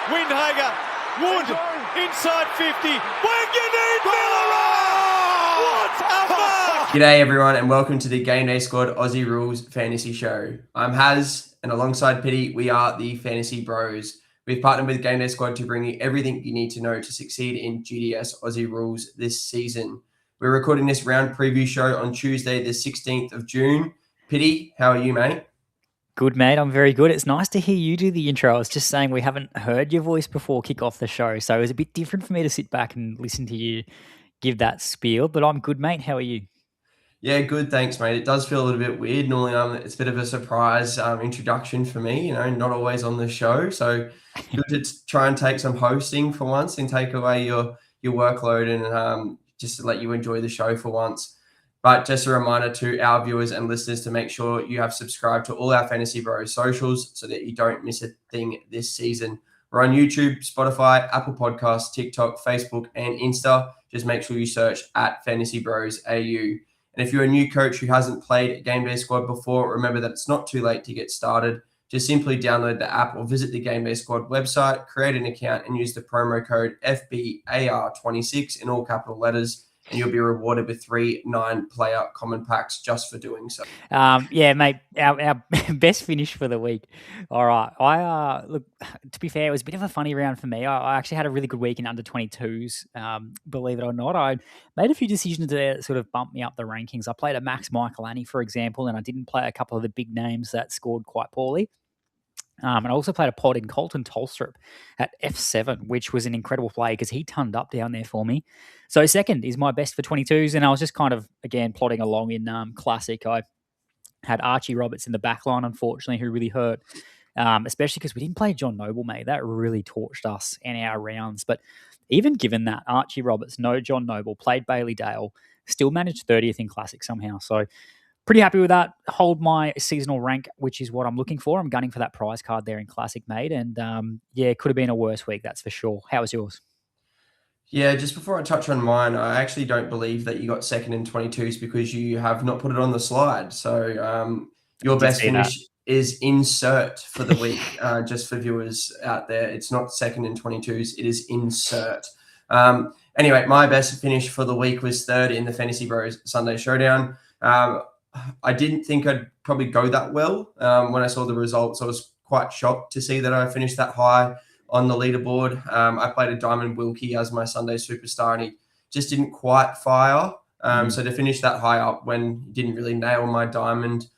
Windhager, Wood, inside 50. Wanganeen Miller! What a mark! G'day everyone and welcome to the GameDay Squad Aussie Rules Fantasy Show. I'm Haz and alongside Pitty, we are the Fantasy Bros. We've partnered with GameDay Squad to bring you everything you need to know to succeed in GDS Aussie Rules this season. We're recording this round preview show on Tuesday, the 16th of June. Pitty, how are you, mate? Good, mate. I'm very good. It's nice to hear you do the intro. I was just saying we haven't heard your voice before kick off the show, so it was a bit different for me to sit back and listen to you give that spiel, but I'm good, mate. How are you? Yeah, good. Thanks, mate. It does feel a little bit weird. Normally, it's a bit of a surprise introduction for me, not always on the show. So good to try and take some hosting for once and take away your workload and just to let you enjoy the show for once. But just a reminder to our viewers and listeners to make sure you have subscribed to all our Fantasy Bros socials so that you don't miss a thing this season. We're on YouTube, Spotify, Apple Podcasts, TikTok, Facebook, and Insta. Just make sure you search at Fantasy Bros AU. And if you're a new coach who hasn't played GameDay Squad before, remember that it's not too late to get started. Just simply download the app or visit the GameDay Squad website, create an account, and use the promo code FBAR26 in all capital letters, and you'll be rewarded with 3 9-player common packs just for doing so. Yeah, mate, our best finish for the week. All right. Look, to be fair, it was a bit of a funny round for me. I actually had a really good week in under 22s, believe it or not. I made a few decisions to sort of bump me up the rankings. I played a Max Michaelani, for example, and I didn't play a couple of the big names that scored quite poorly. And I also played a pod in Colton Tolstrup at F7, which was an incredible play because he turned up down there for me. So second is my best for 22s, and I was just kind of, again, plodding along in Classic. I had Archie Roberts in the back line, unfortunately, who really hurt, especially because we didn't play John Noble, mate. That really torched us in our rounds. But even given that, Archie Roberts, no John Noble, played Bailey Dale, still managed 30th in Classic somehow. So pretty happy with that. Hold my seasonal rank, which is what I'm looking for. I'm gunning for that prize card there in Classic, mate. And yeah, it could have been a worse week, that's for sure. How was yours? Yeah, just before I touch on mine, I actually don't believe that you got second in 22s because you have not put it on the slide. So your best finish is insert for the week, just for viewers out there. It's not second in 22s, it is insert. Anyway, my best finish for the week was third in the Fantasy Bros Sunday Showdown. I didn't think I'd probably go that well. When I saw the results, I was quite shocked to see that I finished that high on the leaderboard. I played a Diamond Wilkie as my Sunday superstar, and he just didn't quite fire. So to finish that high up when he didn't really nail my Diamond,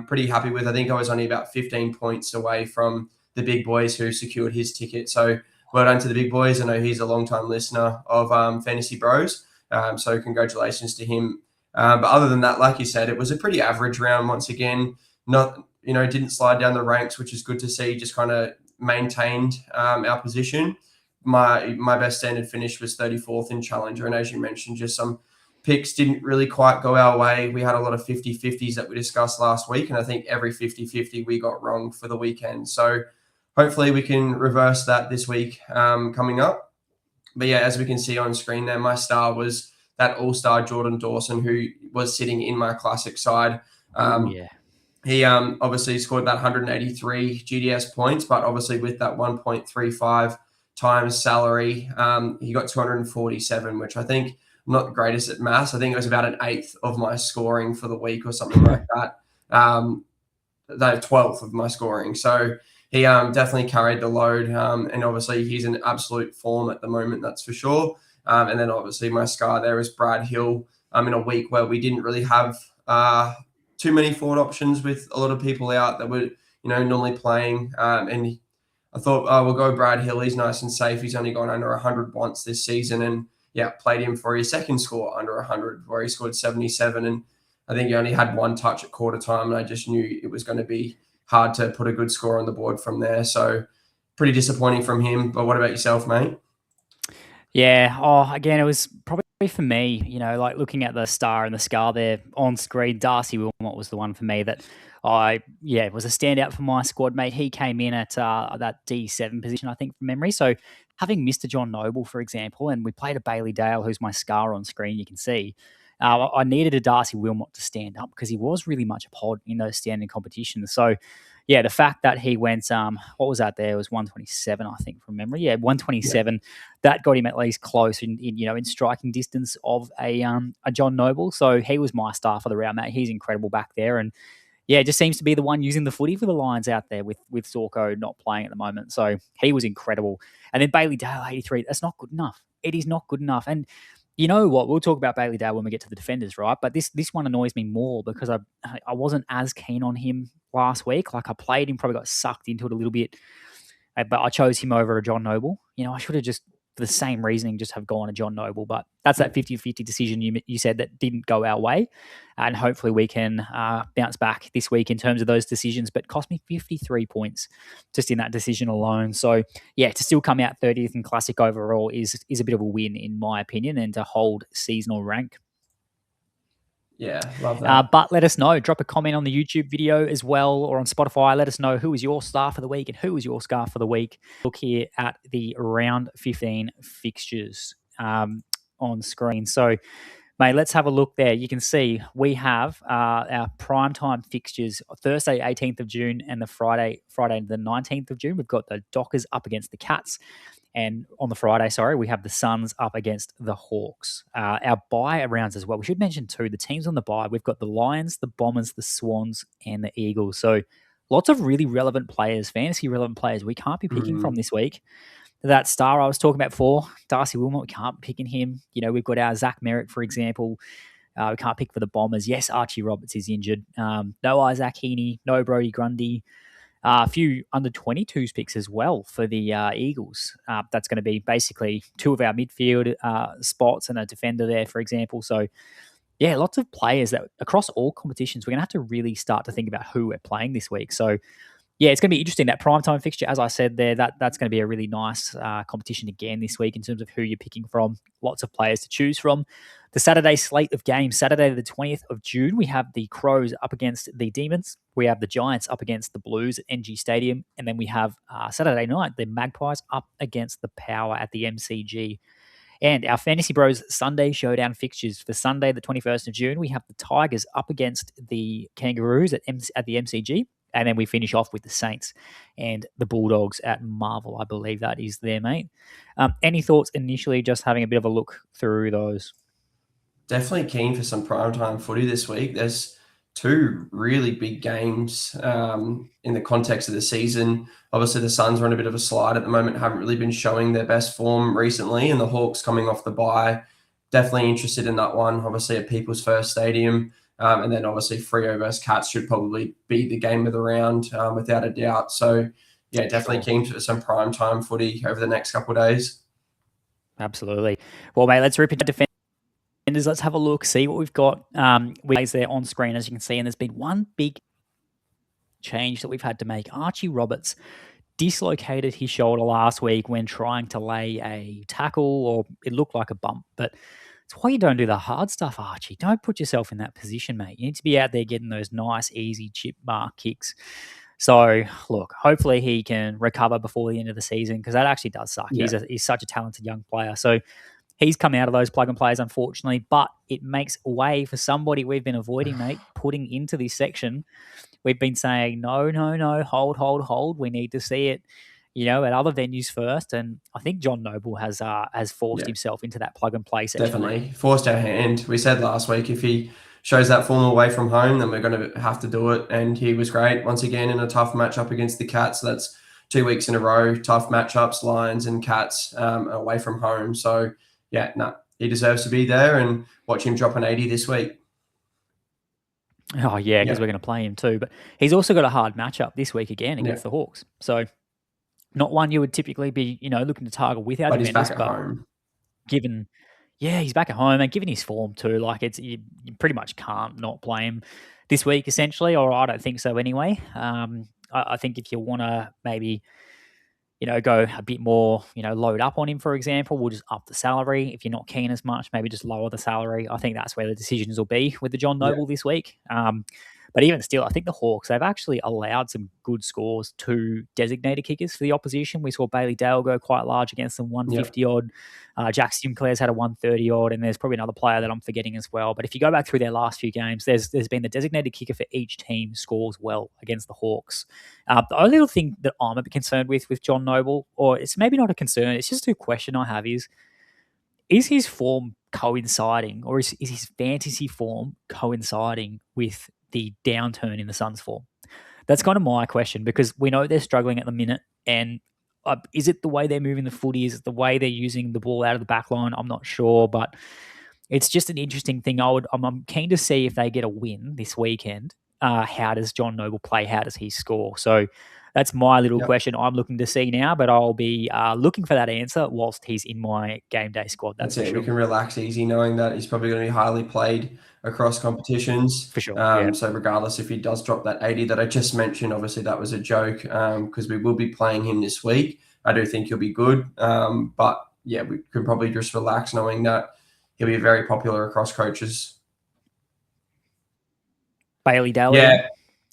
pretty happy with. I think I was only about 15 points away from the big boys who secured his ticket. So well done to the big boys. I know he's a long-time listener of Fantasy Bros. So congratulations to him. But other than that, like you said, it was a pretty average round once again. Not, didn't slide down the ranks, which is good to see. Just kind of maintained our position. My best standard finish was 34th in Challenger. And as you mentioned, just some picks didn't really quite go our way. We had a lot of 50-50s that we discussed last week. And I think every 50-50 we got wrong for the weekend. So hopefully we can reverse that this week coming up. But yeah, as we can see on screen there, my star was that all-star Jordan Dawson, who was sitting in my Classic side. He obviously scored that 183 GDS points, but obviously with that 1.35 times salary, he got 247, which I think I'm not the greatest at maths. I think it was about an eighth of my scoring for the week or something like that. The 12th of my scoring. So he definitely carried the load. And obviously he's in absolute form at the moment, that's for sure. And then obviously my scar there is Brad Hill in a week where we didn't really have too many forward options with a lot of people out that were, normally playing. And I thought, we'll go Brad Hill. He's nice and safe. He's only gone under 100 once this season. And yeah, played him for his second score under 100 where he scored 77. And I think he only had one touch at quarter time. And I just knew it was going to be hard to put a good score on the board from there. So pretty disappointing from him. But what about yourself, mate? Yeah. Again, it was probably for me, like looking at the star and the scar there on screen, Darcy Wilmot was the one for me that was a standout for my squad, mate. He came in at that D7 position, I think, from memory. So having Mr. John Noble, for example, and we played a Bailey Dale, who's my scar on screen, you can see. I needed a Darcy Wilmot to stand up because he was really much a pod in those standing competitions. So yeah, the fact that he went, what was that there? It was 127, I think, from memory. Yeah, 127. Yeah. That got him at least close in striking distance of a John Noble. So he was my star for the round, mate. He's incredible back there. And yeah, just seems to be the one using the footy for the Lions out there with Zorko not playing at the moment. So he was incredible. And then Bailey Dale, 83. That's not good enough. It is not good enough. And you know what? We'll talk about Bailey Dale when we get to the defenders, right? But this one annoys me more because I wasn't as keen on him last week. Like I played him, probably got sucked into it a little bit, but I chose him over a John Noble. I should have just, for the same reasoning, just have gone to John Noble. But that's that 50-50 decision you said that didn't go our way. And hopefully we can bounce back this week in terms of those decisions. But cost me 53 points just in that decision alone. So, yeah, to still come out 30th in Classic overall is a bit of a win, in my opinion, and to hold seasonal rank. Yeah, love that. But let us know. Drop a comment on the YouTube video as well, or on Spotify. Let us know who was your star for the week and who was your scar for the week. Look here at the round 15 fixtures on screen. So, mate, let's have a look there. You can see we have our primetime fixtures Thursday, 18th of June, and the Friday, the 19th of June. We've got the Dockers up against the Cats. And on the Friday, we have the Suns up against the Hawks. Our bye rounds as well. We should mention too, the teams on the bye. We've got the Lions, the Bombers, the Swans, and the Eagles. So lots of really relevant players, fantasy relevant players we can't be picking from this week. That star I was talking about before, Darcy Wilmot, we can't be picking him. We've got our Zach Merrick, for example. We can't pick for the Bombers. Yes, Archie Roberts is injured. No Isaac Heaney, no Brodie Grundy. A few under 22s picks as well for the Eagles. That's going to be basically two of our midfield spots and a defender there, for example. So, yeah, lots of players that across all competitions, we're going to have to really start to think about who we're playing this week. So, yeah, it's going to be interesting. That primetime fixture, as I said there, that's going to be a really nice competition again this week in terms of who you're picking from. Lots of players to choose from. The Saturday slate of games, Saturday the 20th of June, we have the Crows up against the Demons. We have the Giants up against the Blues at NG Stadium. And then we have Saturday night, the Magpies up against the Power at the MCG. And our Fantasy Bros Sunday Showdown fixtures for Sunday the 21st of June, we have the Tigers up against the Kangaroos at the MCG. And then we finish off with the Saints and the Bulldogs at Marvel. I believe that is there, mate. Any thoughts initially, just having a bit of a look through those? Definitely keen for some primetime footy this week. There's two really big games in the context of the season. Obviously, the Suns are on a bit of a slide at the moment, haven't really been showing their best form recently, and the Hawks coming off the bye. Definitely interested in that one, obviously at People's First Stadium. And then obviously Freo versus Cats should probably be the game of the round without a doubt. So, yeah, definitely keen for some primetime footy over the next couple of days. Absolutely. Well, mate, let's rip into defenders. Let's have a look, see what we've got. We're there on screen, as you can see, and there's been one big change that we've had to make. Archie Roberts dislocated his shoulder last week when trying to lay a tackle, or it looked like a bump, but it's why you don't do the hard stuff, Archie. Don't put yourself in that position, mate. You need to be out there getting those nice, easy chip mark kicks. So, look, hopefully he can recover before the end of the season, because that actually does suck. Yeah. He's such a talented young player. So he's come out of those plug and plays, unfortunately, but it makes way for somebody we've been avoiding, mate, putting into this section. We've been saying, no, hold. We need to see it, at other venues first. And I think John Noble has forced himself into that plug and play section. Definitely. Forced our hand. We said last week, if he shows that form away from home, then we're going to have to do it. And he was great once again in a tough matchup against the Cats. So that's 2 weeks in a row, tough matchups, Lions and Cats away from home. So, he deserves to be there, and watch him drop an 80 this week. Oh, yeah, because we're going to play him too. But he's also got a hard matchup this week again against the Hawks. So not one you would typically be, looking to target without defenders. But he's back at home. He's back at home, and given his form too, you pretty much can't not play him this week, essentially, or I don't think so anyway. I think if you want to maybe, go a bit more, load up on him, for example, we'll just up the salary. If you're not keen as much, maybe just lower the salary. I think that's where the decisions will be with the John Noble this week. But even still, I think the Hawks, they've actually allowed some good scores to designated kickers for the opposition. We saw Bailey Dale go quite large against them, 150 odd. Jack Sinclair's had a 130 odd, and there's probably another player that I'm forgetting as well. But if you go back through their last few games, there's been the designated kicker for each team scores well against the Hawks. The only little thing that I'm a bit concerned with John Noble, or it's maybe not a concern, it's just a question I have is his form coinciding, or is his fantasy form coinciding with the downturn in the Suns' form? That's kind of my question, because we know they're struggling at the minute. And is it the way they're moving the footy? Is it the way they're using the ball out of the back line? I'm not sure, but it's just an interesting thing. I'm keen to see if they get a win this weekend. How does John Noble play? How does he score? So that's my little question I'm looking to see now, but I'll be looking for that answer whilst he's in my game day squad. That's it. Sure. We can relax easy knowing that he's probably going to be highly played across competitions. For sure. So regardless if he does drop that 80 that I just mentioned, obviously that was a joke because we will be playing him this week. I do think he'll be good. But yeah, we can probably just relax knowing that he'll be very popular across coaches. Bailey Dale. Yeah.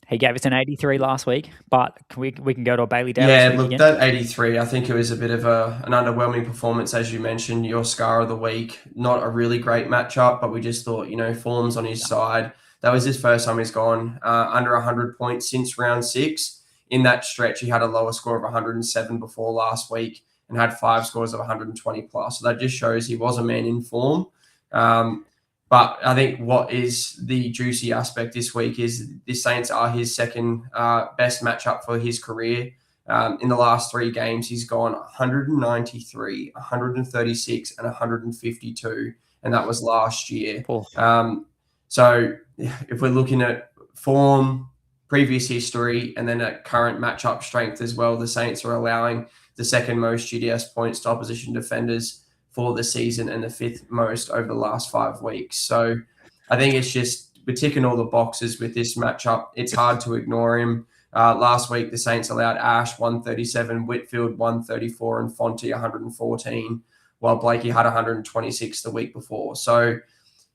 He gave us an 83 last week, but we can go to a Bailey Dale. Yeah, look, that 83, I think it was a bit of an underwhelming performance, as you mentioned. Your scar of the week, not a really great matchup, but we just thought, form's on his side. That was his first time he's gone under 100 points since round 6. In that stretch, he had a lower score of 107 before last week and had 5 scores of 120 plus. So that just shows he was a man in form. But I think what is the juicy aspect this week is the Saints are his second best matchup for his career. In the last 3 games, he's gone 193, 136, and 152, and that was last year. So if we're looking at form, previous history, and then at current matchup strength as well, the Saints are allowing the second most GDS points to opposition defenders for the season and the 5th most over the last 5 weeks. So I think it's just we're ticking all the boxes with this matchup. It's hard to ignore him. Last week, the Saints allowed Ash 137, Whitfield 134, and Fonte 114, while Blakey had 126 the week before. So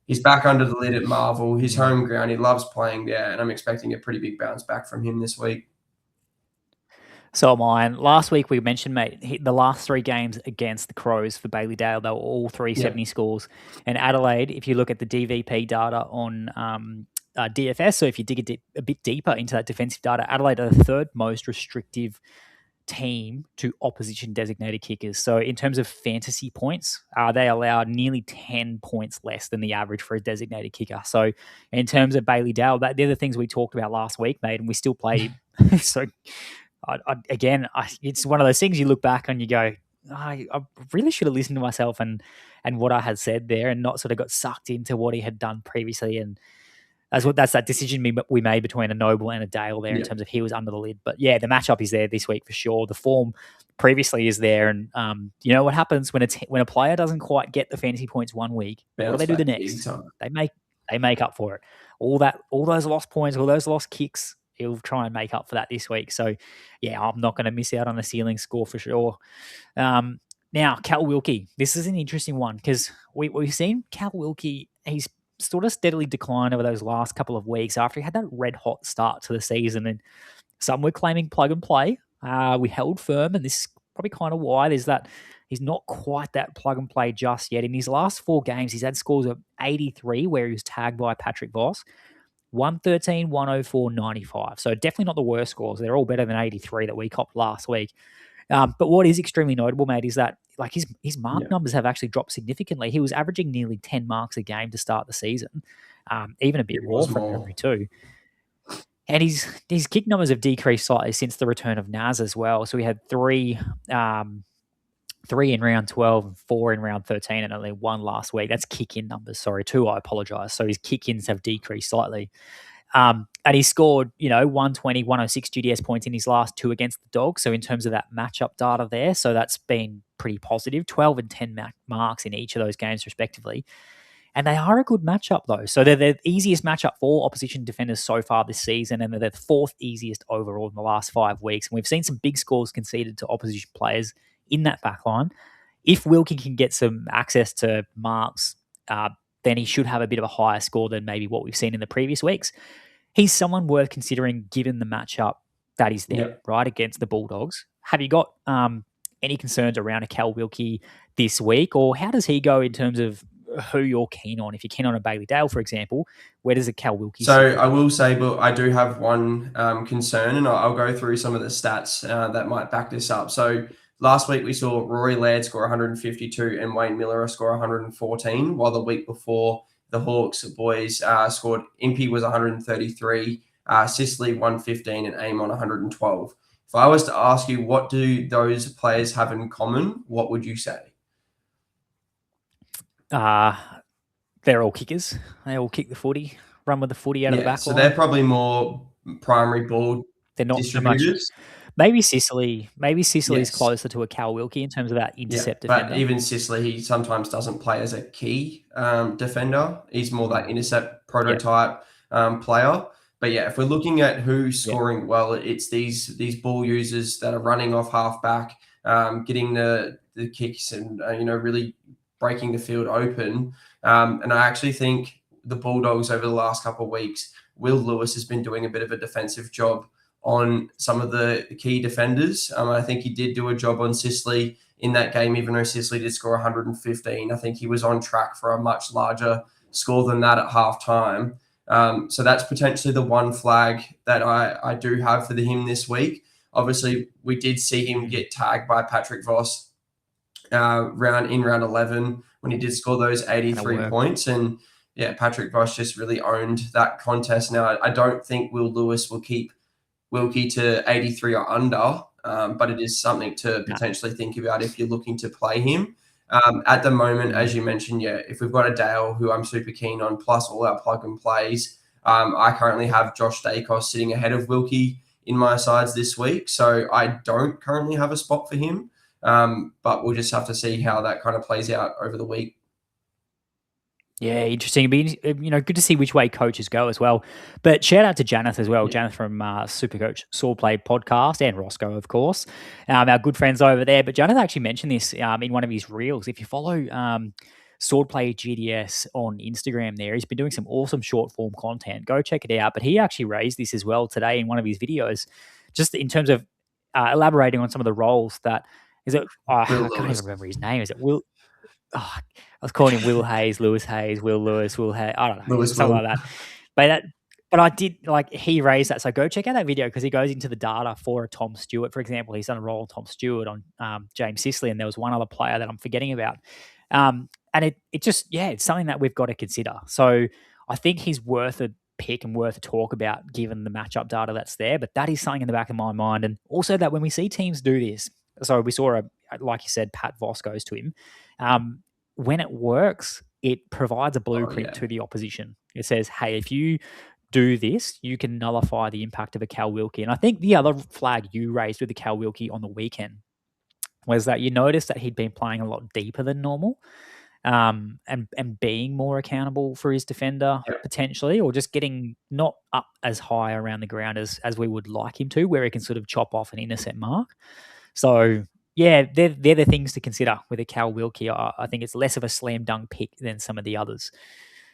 he's back under the lid at Marvel. His home ground, he loves playing there, and I'm expecting a pretty big bounce back from him this week. So am I. And last week we mentioned, mate, the last 3 games against the Crows for Bailey Dale, they were all 370 scores. And Adelaide, if you look at the DVP data on DFS, so if you dig a bit deeper into that defensive data, Adelaide are the 3rd most restrictive team to opposition designated kickers. So in terms of fantasy points, they allowed nearly 10 points less than the average for a designated kicker. So in terms of Bailey Dale, they're the things we talked about last week, mate, and we still played. So it's one of those things you look back and you go, I really should have listened to myself and what I had said there and not sort of got sucked into what he had done previously. And that's that decision we made between a Noble and a Dale there in terms of he was under the lid. But yeah, the matchup is there this week for sure. The form previously is there. And you know what happens when a player doesn't quite get the fantasy points one week, what do they do the next? They make up for it. All those lost points, all those lost kicks, he'll try and make up for that this week. So, yeah, I'm not going to miss out on the ceiling score for sure. Now, Cal Wilkie. This is an interesting one because we've seen Cal Wilkie, he's sort of steadily declined over those last couple of weeks after he had that red-hot start to the season. And some were claiming plug and play. We held firm, and this is probably kind of why there's that he's not quite that plug and play just yet. In his last 4 games, he's had scores of 83 where he was tagged by Patrick Voss. 113, 104, 95. So definitely not the worst scores. They're all better than 83 that we copped last week. But what is extremely notable, mate, is that like his mark numbers have actually dropped significantly. He was averaging nearly 10 marks a game to start the season, even a bit more from memory too. And his kick numbers have decreased slightly since the return of Naz as well. So we had 3 in round 12 and 4 in round 13 and only 1 last week. That's kick-in numbers. Sorry, 2, I apologise. So his kick-ins have decreased slightly. And he scored, 120, 106 GDS points in his last 2 against the Dogs. So in terms of that matchup data there, so that's been pretty positive. 12 and 10 marks in each of those games respectively. And they are a good matchup though. So they're the easiest matchup for opposition defenders so far this season, and they're the 4th easiest overall in the last 5 weeks. And we've seen some big scores conceded to opposition players in that back line. If Wilkie can get some access to marks, then he should have a bit of a higher score than maybe what we've seen in the previous weeks. he's someone worth considering given the matchup that is there, right, against the Bulldogs. Have you got any concerns around a Cal Wilkie this week, or how does he go in terms of who you're keen on? If you're keen on a Bailey Dale, for example, where does a Cal Wilkie So sit? I will say, but I do have one concern, and I'll go through some of the stats that might back this up. So last week we saw Rory Laird score 152 and Wayne Miller score 114, while the week before the Hawks boys scored, Impey was 133, Sicily 115, and Amon 112. If I was to ask you, what do those players have in common, what would you say? They're all kickers. They all kick the footy, run with the footy out of the back so line. they're probably more primary ball They're not distributors. So much. Maybe Sicily. Maybe Sicily's Yes. closer to a Cal Wilkie in terms of that intercept defender. But even Sicily, he sometimes doesn't play as a key defender. He's more that intercept prototype player. But yeah, if we're looking at who's scoring well, it's these ball users that are running off halfback, getting the kicks and really breaking the field open. And I actually think the Bulldogs over the last couple of weeks, Will Lewis has been doing a bit of a defensive job on some of the key defenders. I think he did do a job on Sicily in that game, even though Sicily did score 115. I think he was on track for a much larger score than that at halftime. So that's potentially the one flag that I do have for him this week. Obviously, we did see him get tagged by Patrick Voss round 11 when he did score those 83 points. And yeah, Patrick Voss just really owned that contest. Now, I don't think Will Lewis will keep Wilkie to 83 or under, but it is something to potentially think about if you're looking to play him. At the moment, as you mentioned, if we've got a Dale who I'm super keen on, plus all our plug and plays, I currently have Josh Dacos sitting ahead of Wilkie in my sides this week. So I don't currently have a spot for him, but we'll just have to see how that kind of plays out over the week. Yeah, interesting. It'd be, good to see which way coaches go as well. But shout out to Janeth as well. Janeth from Supercoach Swordplay podcast and Roscoe, of course, our good friends over there. But Janeth actually mentioned this in one of his reels. If you follow Swordplay GDS on Instagram there, he's been doing some awesome short form content. Go check it out. But he actually raised this as well today in one of his videos, just in terms of elaborating on some of the roles that is it. I can't even remember his name. Is it Will? I was calling him Will Hayes, Lewis Hayes, Will Lewis, Will Hayes. I don't know, something like that. But I did he raised that. So go check out that video because he goes into the data for a Tom Stewart, for example. He's done a role on Tom Stewart on James Sicily, and there was one other player that I'm forgetting about. And it just it's something that we've got to consider. So I think he's worth a pick and worth a talk about given the matchup data that's there. But that is something in the back of my mind, and also that when we see teams do this, so we saw like you said, Pat Voss goes to him. When it works, it provides a blueprint to the opposition. It says, hey, if you do this, you can nullify the impact of a Cal Wilkie. And I think the other flag you raised with the Cal Wilkie on the weekend was that you noticed that he'd been playing a lot deeper than normal and being more accountable for his defender potentially, or just getting not up as high around the ground as we would like him to, where he can sort of chop off an intercept mark. So yeah, they're the things to consider with a Cal Wilkie. I think it's less of a slam dunk pick than some of the others.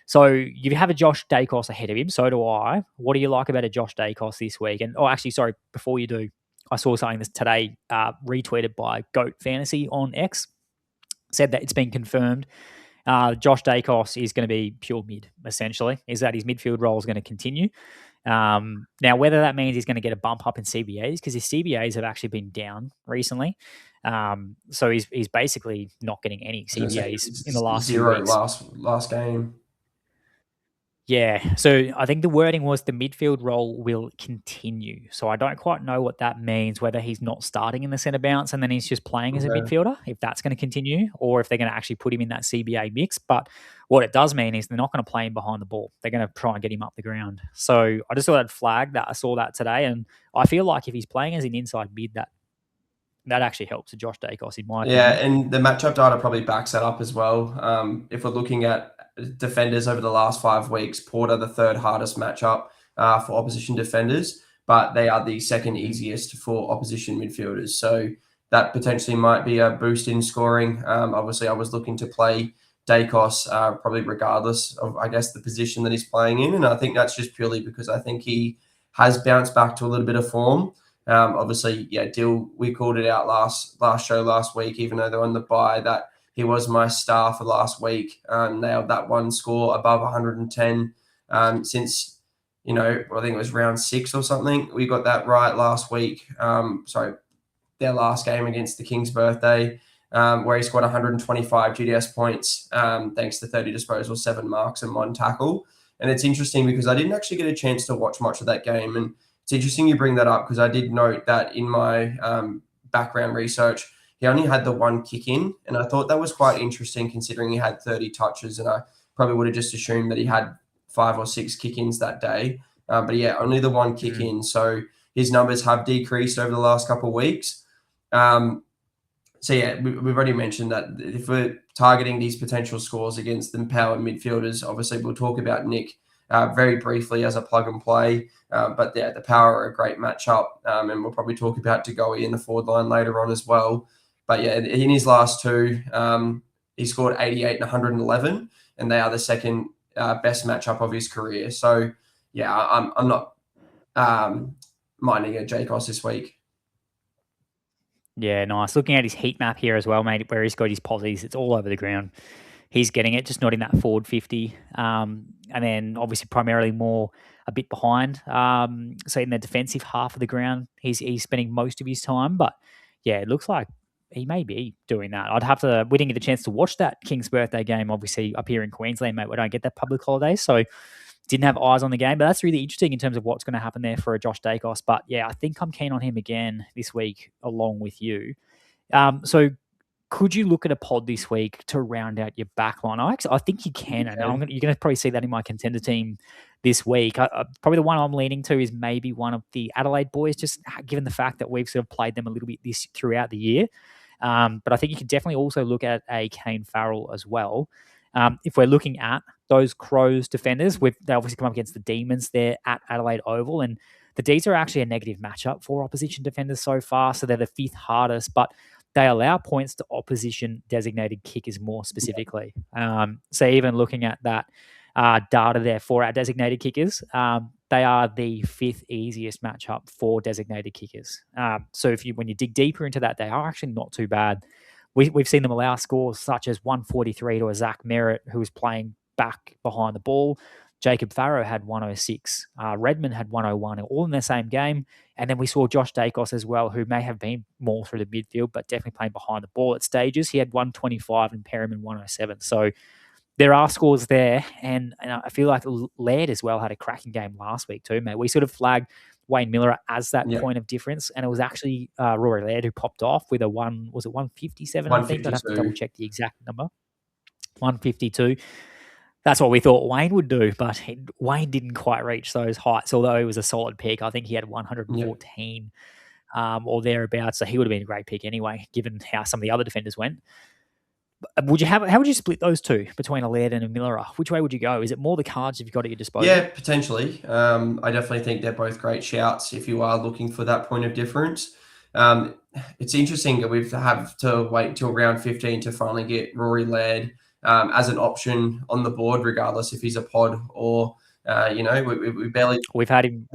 So you have a Josh Dacos ahead of him. So do I. What do you like about a Josh Dacos this week? And actually, sorry, before you do, I saw something this today retweeted by Goat Fantasy on X. Said that it's been confirmed. Josh Dacos is going to be pure mid, essentially. Is that his midfield role is going to continue. Now, whether that means he's going to get a bump up in CBAs, because his CBAs have actually been down recently. So he's basically not getting any CBAs in the last 0 few weeks. last game. Yeah, so I think the wording was the midfield role will continue. So I don't quite know what that means, whether he's not starting in the centre bounce and then he's just playing as a midfielder, if that's going to continue, or if they're going to actually put him in that CBA mix. But what it does mean is they're not going to play him behind the ball. They're going to try and get him up the ground. So I just thought I'd flag that. I saw that today, and I feel like if he's playing as an inside mid, that actually helps to Josh Dacos, in my opinion. Yeah, and the matchup data probably backs that up as well. If we're looking at defenders over the last 5 weeks, Porter the third hardest matchup for opposition defenders, but they are the second easiest for opposition midfielders. So that potentially might be a boost in scoring. Obviously, I was looking to play Dacos, probably regardless of, I guess, the position that he's playing in. And I think that's just purely because I think he has bounced back to a little bit of form. Obviously, yeah, Dill, we called it out last show last week, even though they're on the bye, that he was my star for last week. Nailed that one score above 110 since, I think it was round 6 or something. We got that right last week. Their last game against the King's Birthday, where he scored 125 GDS points, thanks to 30 disposals, 7 marks, and 1 tackle. And it's interesting because I didn't actually get a chance to watch much of that game. And it's interesting you bring that up because I did note that in my background research, he only had the 1 kick in. And I thought that was quite interesting considering he had 30 touches. And I probably would have just assumed that he had 5 or 6 kick ins that day. But yeah, only the 1 kick in. So his numbers have decreased over the last couple of weeks. So yeah, we've already mentioned that if we're targeting these potential scores against the power midfielders, obviously we'll talk about Nick very briefly as a plug and play. But yeah, the power are a great matchup, and we'll probably talk about Degoe in the forward line later on as well. But yeah, in his last 2, he scored 88 and 111, and they are the second best matchup of his career. So yeah, I'm not minding a Jacos this week. Yeah, nice. Looking at his heat map here as well, mate, where he's got his posies, it's all over the ground. He's getting it, just not in that forward 50. And then obviously primarily more a bit behind. So in the defensive half of the ground, he's spending most of his time. But yeah, it looks like he may be doing that. We didn't get the chance to watch that King's Birthday game, obviously, up here in Queensland, mate. We don't get that public holiday. So didn't have eyes on the game, but that's really interesting in terms of what's going to happen there for a Josh Dacos. But yeah, I think I'm keen on him again this week along with you. So could you look at a pod this week to round out your backline? I think you can. And you're going to probably see that in my contender team this week. Probably the one I'm leaning to is maybe one of the Adelaide boys, just given the fact that we've sort of played them a little bit throughout the year. But I think you can definitely also look at a Kane Farrell as well. If we're looking at those Crows defenders, they obviously come up against the Demons there at Adelaide Oval, and the D's are actually a negative matchup for opposition defenders so far, so they're the 5th hardest, but they allow points to opposition designated kickers more specifically. So even looking at that data there for our designated kickers, they are the 5th easiest matchup for designated kickers. So when you dig deeper into that, they are actually not too bad. We've seen them allow scores such as 143 to a Zach Merritt, who was playing back behind the ball. Jacob Farrow had 106. Redmond had 101, all in the same game. And then we saw Josh Dacos as well, who may have been more through the midfield, but definitely playing behind the ball at stages. He had 125 and Perriman 107. So there are scores there. And I feel like Laird as well had a cracking game last week too, mate. We sort of flagged Wayne Miller as that point of difference, and it was actually Rory Laird who popped off with 157, I think? I'd have to double check the exact number. 152. That's what we thought Wayne would do, but Wayne didn't quite reach those heights, although he was a solid pick. I think he had 114 or thereabouts, so he would have been a great pick anyway, given how some of the other defenders went. How would you split those two between a Laird and a Miller? Which way would you go? Is it more the cards you've got at your disposal? Yeah, potentially. I definitely think they're both great shouts if you are looking for that point of difference. It's interesting that we've have to wait till round 15 to finally get Rory Laird as an option on the board, regardless if he's a pod or we barely. We've had him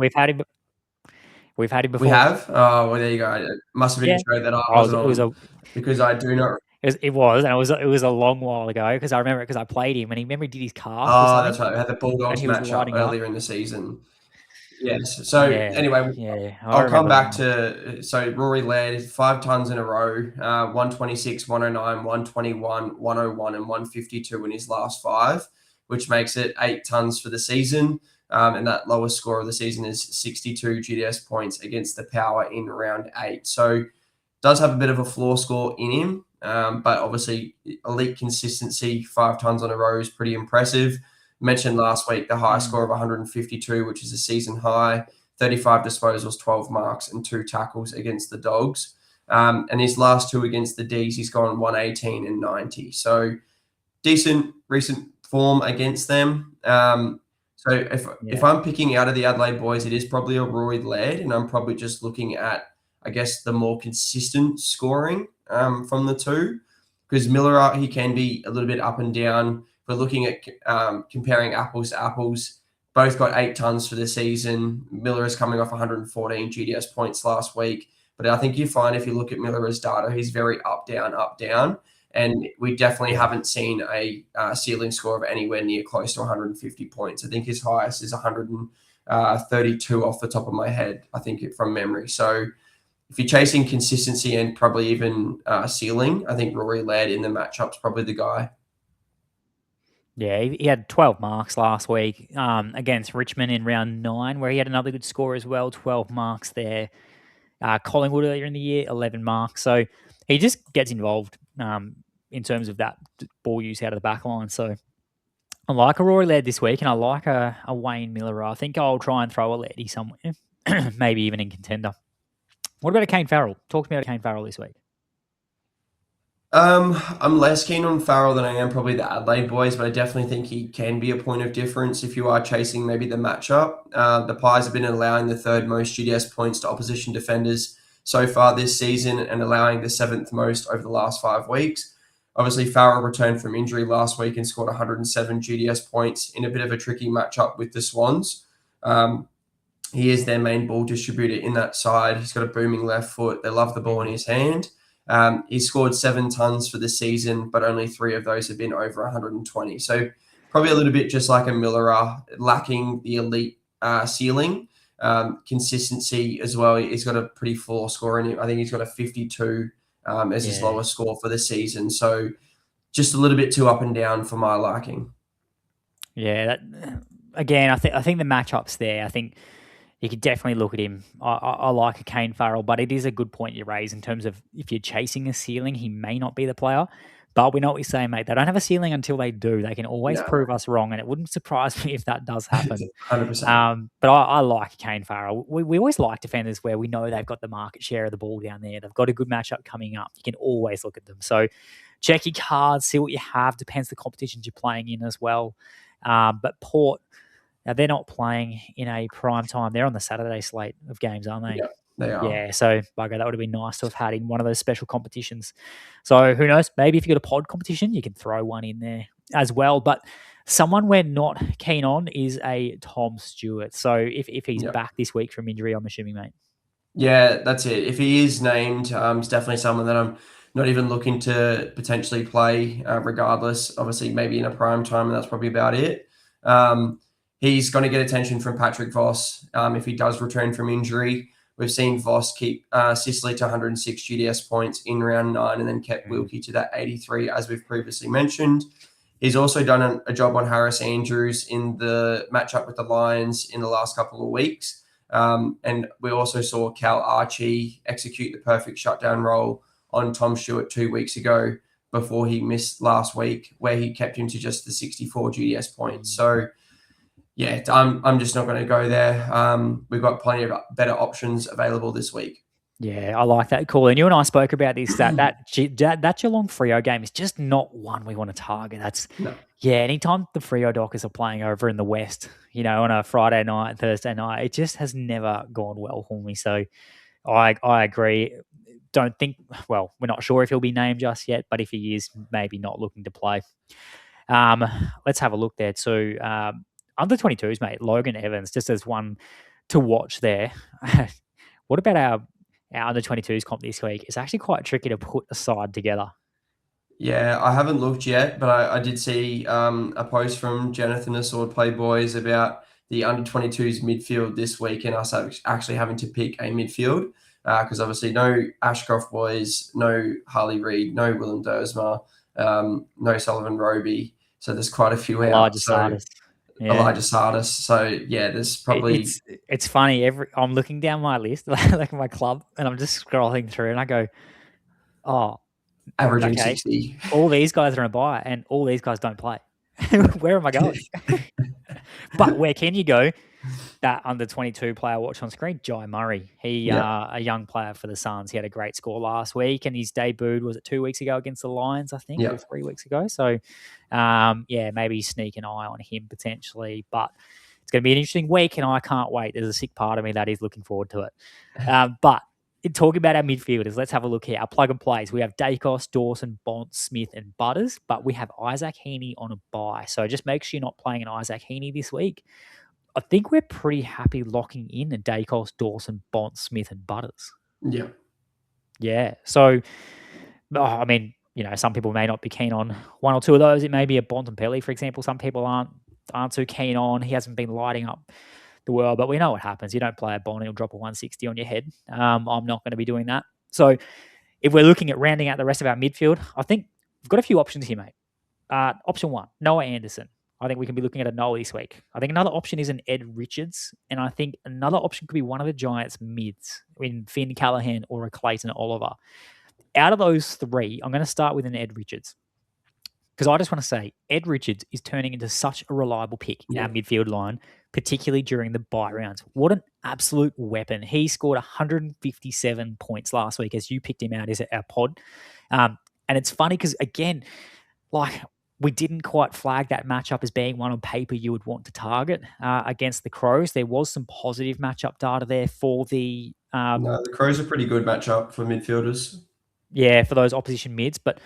before. We have. Oh, well, there you go. It must have been a show that I wasn't on because I do not. It was a long while ago because I remember it because I played him and he did his calf. Oh, that's right. We had the Bulldogs match up earlier in the season. Yes. So anyway, I'll come back to Rory Laird is 5 tons in a row, 126, 109, 121, 101, and 152 in his last 5, which makes it 8 tons for the season. And that lowest score of the season is 62 GDS points against the Power in round 8. So does have a bit of a floor score in him. But obviously elite consistency, 5 tons on a row is pretty impressive. Mentioned last week the high score of 152, which is a season high, 35 disposals, 12 marks, and 2 tackles against the Dogs. And his last 2 against the Ds, he's gone 118 and 90. So decent recent form against them. So if I'm picking out of the Adelaide boys, it is probably a Rory Laird, and I'm probably just looking at, I guess, the more consistent scoring from the two. because Miller, he can be a little bit up and down. We're looking at comparing apples to apples. Both got 8 tons for the season. Miller is coming off 114 GDS points last week. But I think you find if you look at Miller's data, he's very up, down, up, down. And we definitely haven't seen a ceiling score of anywhere near close to 150 points. I think his highest is 132 off the top of my head, I think from memory. So if you're chasing consistency and probably even ceiling, I think Rory Laird in the matchup's probably the guy. Yeah, he had 12 marks last week against Richmond in round 9, where he had another good score as well, 12 marks there. Collingwood earlier in the year, 11 marks. So he just gets involved in terms of that ball use out of the back line. So I like a Rory Laird this week, and I like a Wayne Miller. I think I'll try and throw a Lairdy somewhere, maybe even in contender. What about a Kane Farrell? Talk to me about Kane Farrell this week. I'm less keen on Farrell than I am probably the Adelaide boys, but I definitely think he can be a point of difference if you are chasing maybe the matchup. The Pies have been allowing the 3rd most GDS points to opposition defenders so far this season and allowing the 7th most over the last 5 weeks. Obviously, Farrell returned from injury last week and scored 107 GDS points in a bit of a tricky matchup with the Swans. He is their main ball distributor in that side. He's got a booming left foot. They love the ball in his hand. He scored 7 tons for the season, but only 3 of those have been over 120. So probably a little bit just like a Miller, lacking the elite ceiling. Consistency as well. He's got a pretty floor score in it. I think he's got a 52 as his lowest score for the season. So just a little bit too up and down for my liking. Yeah, again, I think the matchup's there. I think you could definitely look at him. I like a Kane Farrell, but it is a good point you raise in terms of if you're chasing a ceiling, he may not be the player. But we know what you're saying, mate. They don't have a ceiling until they do. They can always prove us wrong, and it wouldn't surprise me if that does happen. 100%. But I like Kane Farrell. We always like defenders where we know they've got the market share of the ball down there. They've got a good matchup coming up. You can always look at them. So check your cards, see what you have. Depends the competitions you're playing in as well. But Port, now they're not playing in a prime time. They're on the Saturday slate of games, aren't they? Yeah, they are. Yeah, so bugger, that would have been nice to have had in one of those special competitions. So who knows? Maybe if you've got a pod competition, you can throw one in there as well. But someone we're not keen on is a Tom Stewart. So if he's back this week from injury, I'm assuming, mate. Yeah, that's it. If he is named, it's definitely someone that I'm not even looking to potentially play regardless. Obviously, maybe in a prime time, and that's probably about it. He's going to get attention from Patrick Voss if he does return from injury. We've seen Voss keep Sicily to 106 GDS points in round 9 and then kept Wilkie to that 83, as we've previously mentioned. He's also done a job on Harris Andrews in the matchup with the Lions in the last couple of weeks. And we also saw Cal Archie execute the perfect shutdown role on Tom Stewart 2 weeks ago before he missed last week, where he kept him to just the 64 GDS points. So, yeah, I'm just not going to go there. We've got plenty of better options available this week. Yeah, I like that call. And you and I spoke about this, that Geelong Freo game is just not one we want to target. Anytime the Freo Dockers are playing over in the West, on a Friday night, Thursday night, it just has never gone well for me. So I agree. Don't think, we're not sure if he'll be named just yet, but if he is, maybe not looking to play. Let's have a look there too. Under 22s, mate, Logan Evans, just as one to watch there. What about our under 22s comp this week? It's actually quite tricky to put a side together. Yeah, I haven't looked yet, but I did see a post from Jonathan the Sword Play Boys about the under 22s midfield this week and us actually having to pick a midfield because obviously no Ashcroft boys, no Harley Reid, no Willem Dersma, no Sullivan Roby. So there's quite a few out. Elijah Sardis. So yeah, there's probably it's funny. I'm looking down my list, like my club, and I'm just scrolling through, and I go, "Oh, averaging 60." All these guys are in a buy, and all these guys don't play. Where am I going? But where can you go? That under 22 player watch on screen, Jai Murray. He a young player for the Suns. He had a great score last week, and his debuted, was it 2 weeks ago against the Lions, I think, or 3 weeks ago. So, maybe sneak an eye on him potentially. But it's going to be an interesting week, and I can't wait. There's a sick part of me that is looking forward to it. But talking about our midfielders, let's have a look here. Our plug and plays. We have Dacos, Dawson, Bont, Smith, and Butters, but we have Isaac Heaney on a bye. So just make sure you're not playing an Isaac Heaney this week. I think we're pretty happy locking in a Dacos, Dawson, Bont, Smith, and Butters. Yeah. Yeah. So, I mean, some people may not be keen on one or two of those. It may be a Bontempelli, for example. Some people aren't too keen on. He hasn't been lighting up the world, but we know what happens. You don't play a Bond, he'll drop a 160 on your head. I'm not going to be doing that. So if we're looking at rounding out the rest of our midfield, I think we've got a few options here, mate. Option 1, Noah Anderson. I think we can be looking at a Noah this week. I think another option is an Ed Richards, and I think another option could be one of the Giants' mids, in Finn Callahan or a Clayton Oliver. Out of those three, I'm going to start with an Ed Richards. Because I just want to say, Ed Richards is turning into such a reliable pick in our midfield line, particularly during the bye rounds. What an absolute weapon. He scored 157 points last week as you picked him out as our pod. And it's funny because, again, we didn't quite flag that matchup as being one on paper you would want to target against the Crows. There was some positive matchup data there for the... no, the Crows are pretty good matchup for midfielders. Yeah, for those opposition mids, but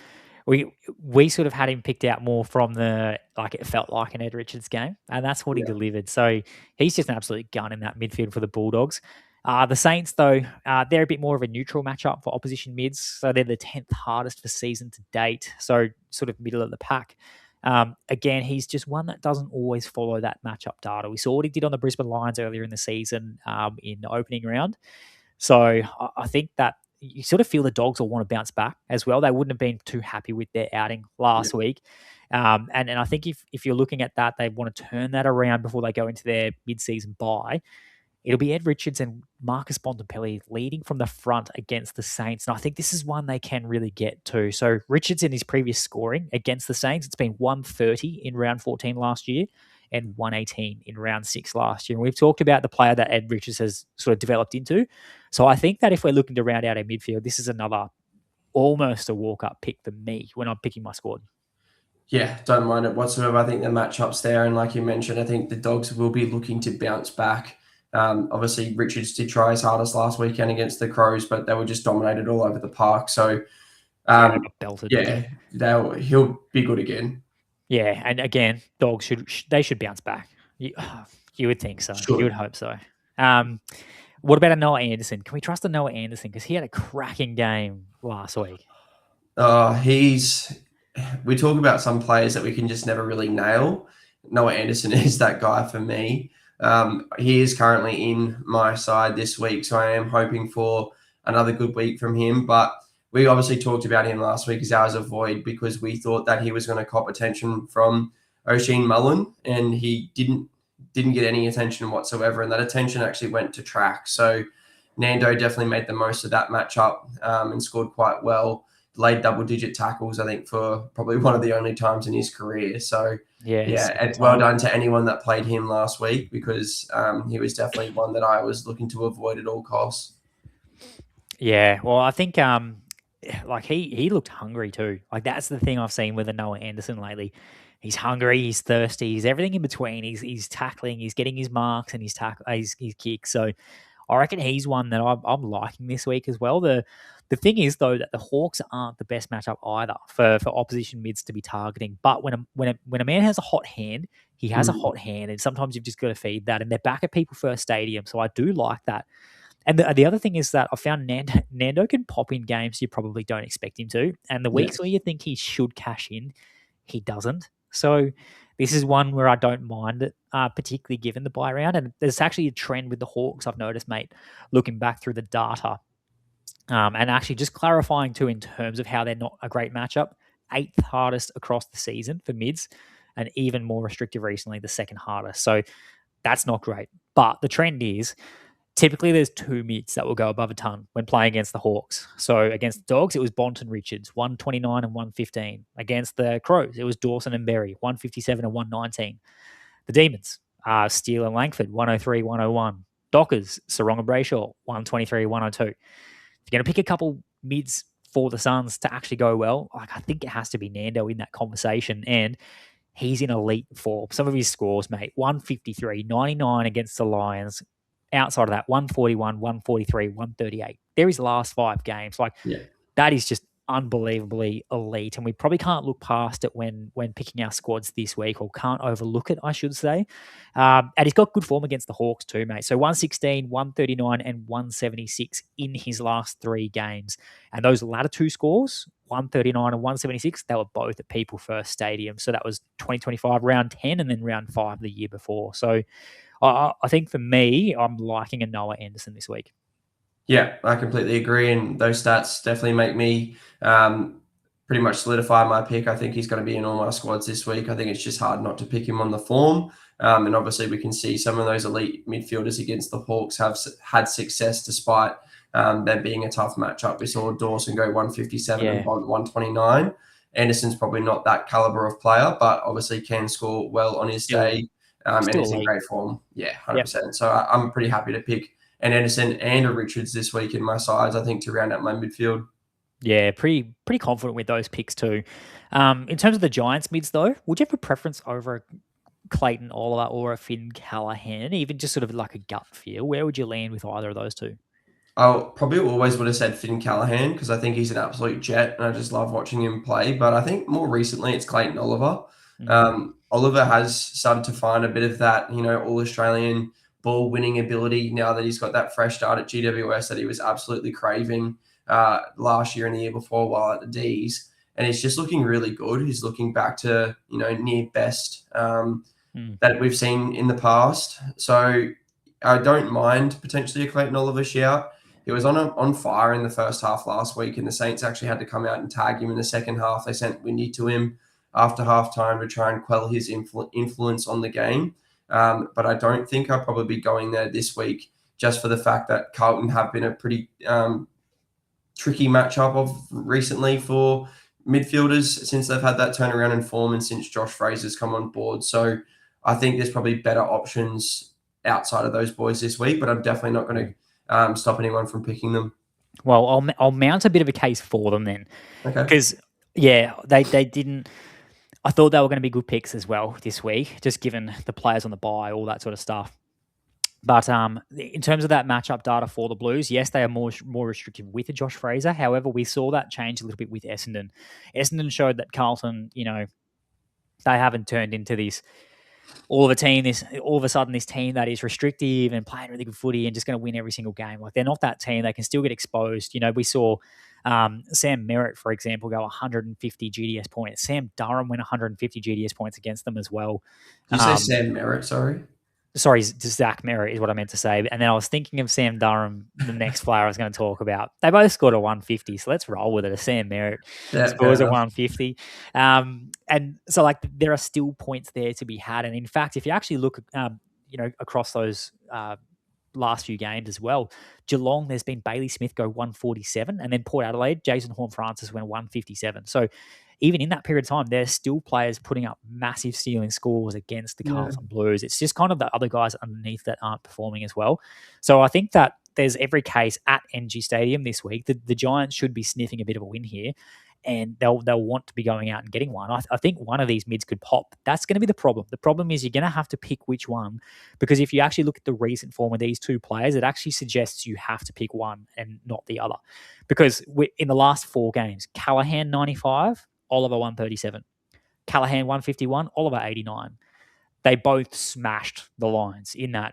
we sort of had him picked out more from it felt like an Ed Richards game, and that's what he delivered. So he's just an absolute gun in that midfield for the Bulldogs. The Saints, though, they're a bit more of a neutral matchup for opposition mids. So they're the 10th hardest for season to date. So sort of middle of the pack. Again, he's just one that doesn't always follow that matchup data. We saw what he did on the Brisbane Lions earlier in the season in the opening round. So I think that you sort of feel the Dogs will want to bounce back as well. They wouldn't have been too happy with their outing last week. And I think if you're looking at that, they want to turn that around before they go into their mid-season bye. It'll be Ed Richards and Marcus Bontempelli leading from the front against the Saints. And I think this is one they can really get to. So Richards in his previous scoring against the Saints, it's been 130 in round 14 last year and 118 in round 6 last year. And we've talked about the player that Ed Richards has sort of developed into. So I think that if we're looking to round out our midfield, this is another almost a walk-up pick for me when I'm picking my squad. Yeah, don't mind it whatsoever. I think the matchup's there. And like you mentioned, I think the Dogs will be looking to bounce back. Obviously, Richards did try his hardest last weekend against the Crows, but they were just dominated all over the park. So, he'll be good again. Yeah, and again, Dogs should bounce back. You would think so. Sure. You would hope so. What about a Noah Anderson? Can we trust a Noah Anderson? Because he had a cracking game last week. We talk about some players that we can just never really nail. Noah Anderson is that guy for me. He is currently in my side this week, so I am hoping for another good week from him. But we obviously talked about him last week as ours of void because we thought that he was going to cop attention from Oisin Mullen, and he didn't get any attention whatsoever, and that attention actually went to track. So Nando definitely made the most of that matchup and scored quite well. Laid double-digit tackles, I think, for probably one of the only times in his career. So, and well done to anyone that played him last week because he was definitely one that I was looking to avoid at all costs. Yeah, well, I think he looked hungry too. Like that's the thing I've seen with Noah Anderson lately. He's hungry, he's thirsty, he's everything in between. He's tackling, he's getting his marks and his kicks. So I reckon he's one that I'm liking this week as well. The thing is, though, that the Hawks aren't the best matchup either for opposition mids to be targeting. But when a man has a hot hand, he has a hot hand, and sometimes you've just got to feed that. And they're back at People First Stadium, so I do like that. And the other thing is that I found Nando can pop in games you probably don't expect him to. And the weeks where you think he should cash in, he doesn't. So this is one where I don't mind it, particularly given the bye round. And there's actually a trend with the Hawks I've noticed, mate, looking back through the data. And actually just clarifying too in terms of how they're not a great matchup. 8th hardest across the season for mids and even more restrictive recently, the 2nd hardest. So that's not great. But the trend is typically there's 2 mids that will go above a ton when playing against the Hawks. So against the Dogs, it was Bont and Richards, 129 and 115. Against the Crows, it was Dawson and Berry, 157 and 119. The Demons, Steele and Langford, 103, 101. Dockers, Sarong and Brayshaw, 123, 102. If you're going to pick a couple mids for the Suns to actually go well, I think it has to be Nando in that conversation. And he's in elite form. Some of his scores, mate, 153, 99 against the Lions, outside of that, 141, 143, 138. They're his last 5 games. Like, that is just unbelievably elite, and we probably can't look past it when picking our squads this week, or can't overlook it, I should say. And he's got good form against the Hawks too, mate. So 116, 139, and 176 in his last 3 games. And those latter 2 scores, 139 and 176, they were both at People First Stadium. So that was 2025 round 10 and then round 5 the year before. So I think for me, I'm liking a Noah Anderson this week. Yeah, I completely agree. And those stats definitely make me pretty much solidify my pick. I think he's going to be in all my squads this week. I think it's just hard not to pick him on the form. And obviously we can see some of those elite midfielders against the Hawks have had success despite there being a tough matchup. We saw Dawson go 157 and Bond 129. Anderson's probably not that caliber of player, but obviously can score well on his day. And is in great form. Yeah, 100%. Yep. So I'm pretty happy to pick an Anderson and a Richards this week in my sides, I think, to round out my midfield. Yeah, pretty confident with those picks too. In terms of the Giants mids, though, would you have a preference over Clayton Oliver or a Finn Callaghan, even just sort of like a gut feel? Where would you land with either of those two? I probably always would have said Finn Callaghan because I think he's an absolute jet and I just love watching him play. But I think more recently it's Clayton Oliver. Oliver has started to find a bit of that, all-Australian ball-winning ability now that he's got that fresh start at GWS that he was absolutely craving last year and the year before while at the Ds. And he's just looking really good. He's looking back to, near best that we've seen in the past. So I don't mind potentially a Clayton Oliver shout. He was on fire in the first half last week, and the Saints actually had to come out and tag him in the second half. They sent Windy to him after halftime to try and quell his influence on the game. But I don't think I'll probably be going there this week just for the fact that Carlton have been a pretty tricky matchup of recently for midfielders since they've had that turnaround in form and since Josh Fraser's come on board. So I think there's probably better options outside of those boys this week, but I'm definitely not going to stop anyone from picking them. Well, I'll mount a bit of a case for them then. Okay. Because, they didn't... I thought they were going to be good picks as well this week, just given the players on the bye, all that sort of stuff. But in terms of that matchup data for the Blues, yes, they are more restrictive with Josh Fraser. However, we saw that change a little bit with Essendon. Essendon showed that Carlton, they haven't turned into this all of a sudden this team that is restrictive and playing really good footy and just going to win every single game. Like, they're not that team. They can still get exposed. We saw Sam Merritt, for example, go 150 GDS points. Sam Durham went 150 GDS points against them as well. Did you say Sam Merritt, sorry? Sorry, Zach Merritt is what I meant to say. And then I was thinking of Sam Durham, the next player I was going to talk about. They both scored a 150, so let's roll with it. A Sam Merritt scores a 150. And so, there are still points there to be had. And in fact, if you actually look, across those last few games as well, Geelong, there's been Bailey Smith go 147, and then Port Adelaide, Jason Horne-Francis went 157. So even in that period of time, there's still players putting up massive stealing scores against the Carlton Blues. It's just kind of the other guys underneath that aren't performing as well. So I think that there's every case at NG Stadium this week. The Giants should be sniffing a bit of a win here, and they'll want to be going out and getting one. I think one of these mids could pop. That's going to be the problem. The problem is you're going to have to pick which one, because if you actually look at the recent form of these two players, it actually suggests you have to pick one and not the other. Because in the last 4 games, Callaghan 95, Oliver 137. Callaghan 151, Oliver 89. They both smashed the Lions in that,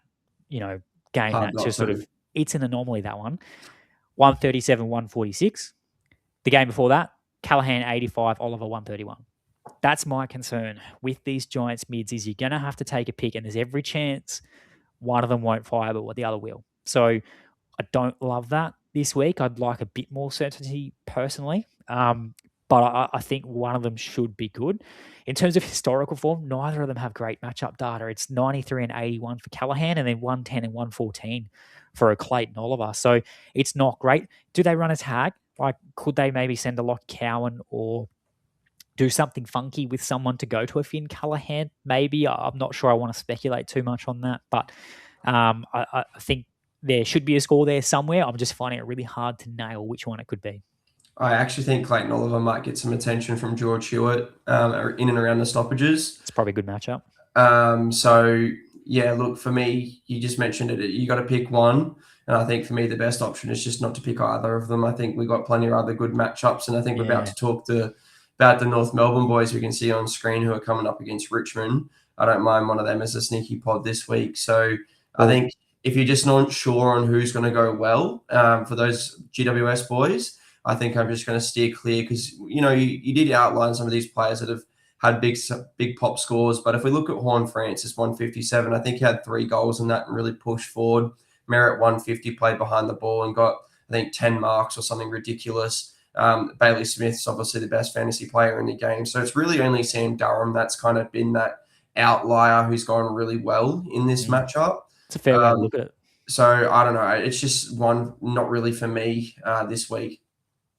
game. That's just sort of, it's an anomaly, that one. 137, 146. The game before that, Callaghan 85, Oliver 131. That's my concern with these Giants mids, is you're going to have to take a pick, and there's every chance one of them won't fire, but the other will. So I don't love that this week. I'd like a bit more certainty personally. But I think one of them should be good. In terms of historical form, neither of them have great matchup data. It's 93 and 81 for Callaghan, and then 110 and 114 for a Clayton Oliver. So it's not great. Do they run a tag? Could they maybe send a Locke Cowan or do something funky with someone to go to a Finn Callaghan? Maybe. I'm not sure I want to speculate too much on that. But I think there should be a score there somewhere. I'm just finding it really hard to nail which one it could be. I actually think Clayton Oliver might get some attention from George Hewitt in and around the stoppages. It's probably a good matchup. Yeah, look, for me, you just mentioned it. You got to pick one. And I think for me, the best option is just not to pick either of them. I think we got plenty of other good matchups. And I think we're about to talk about the North Melbourne boys we can see on screen who are coming up against Richmond. I don't mind one of them as a sneaky pod this week. So I think if you're just not sure on who's going to go well for those GWS boys, I think I'm just going to steer clear because, you did outline some of these players that have had big pop scores. But if we look at Horn Francis, 157, I think he had 3 goals in that and really pushed forward. Merritt, 150, played behind the ball and got, I think, 10 marks or something ridiculous. Bailey Smith's obviously the best fantasy player in the game. So it's really only Sam Durham that's kind of been that outlier who's gone really well in this matchup. It's a fair way to look at it. So I don't know. It's just one not really for me this week.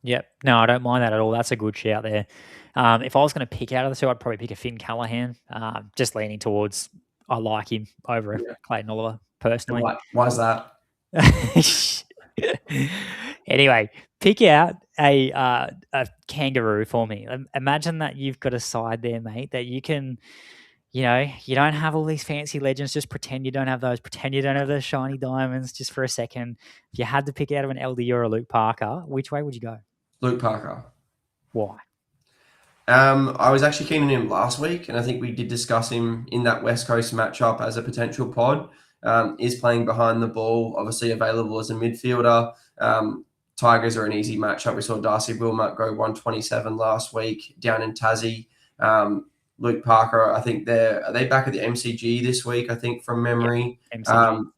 Yep. No, I don't mind that at all. That's a good shout there. If I was going to pick out of the two, I'd probably pick a Finn Callahan. Just leaning towards I like him over Clayton Oliver personally. Why is that? Anyway, pick out a kangaroo for me. Imagine that you've got a side there, mate, that you can, you don't have all these fancy legends. Just pretend you don't have those. Pretend you don't have those shiny diamonds just for a second. If you had to pick out of an LD or a Luke Parker, which way would you go? Luke Parker. Why? I was actually keen on him last week, and I think we did discuss him in that West Coast matchup as a potential pod. Is playing behind the ball, obviously available as a midfielder. Tigers are an easy matchup. We saw Darcy Wilmot go 127 last week down in Tassie. Luke Parker, I think are they back at the MCG this week, I think, from memory. MCG.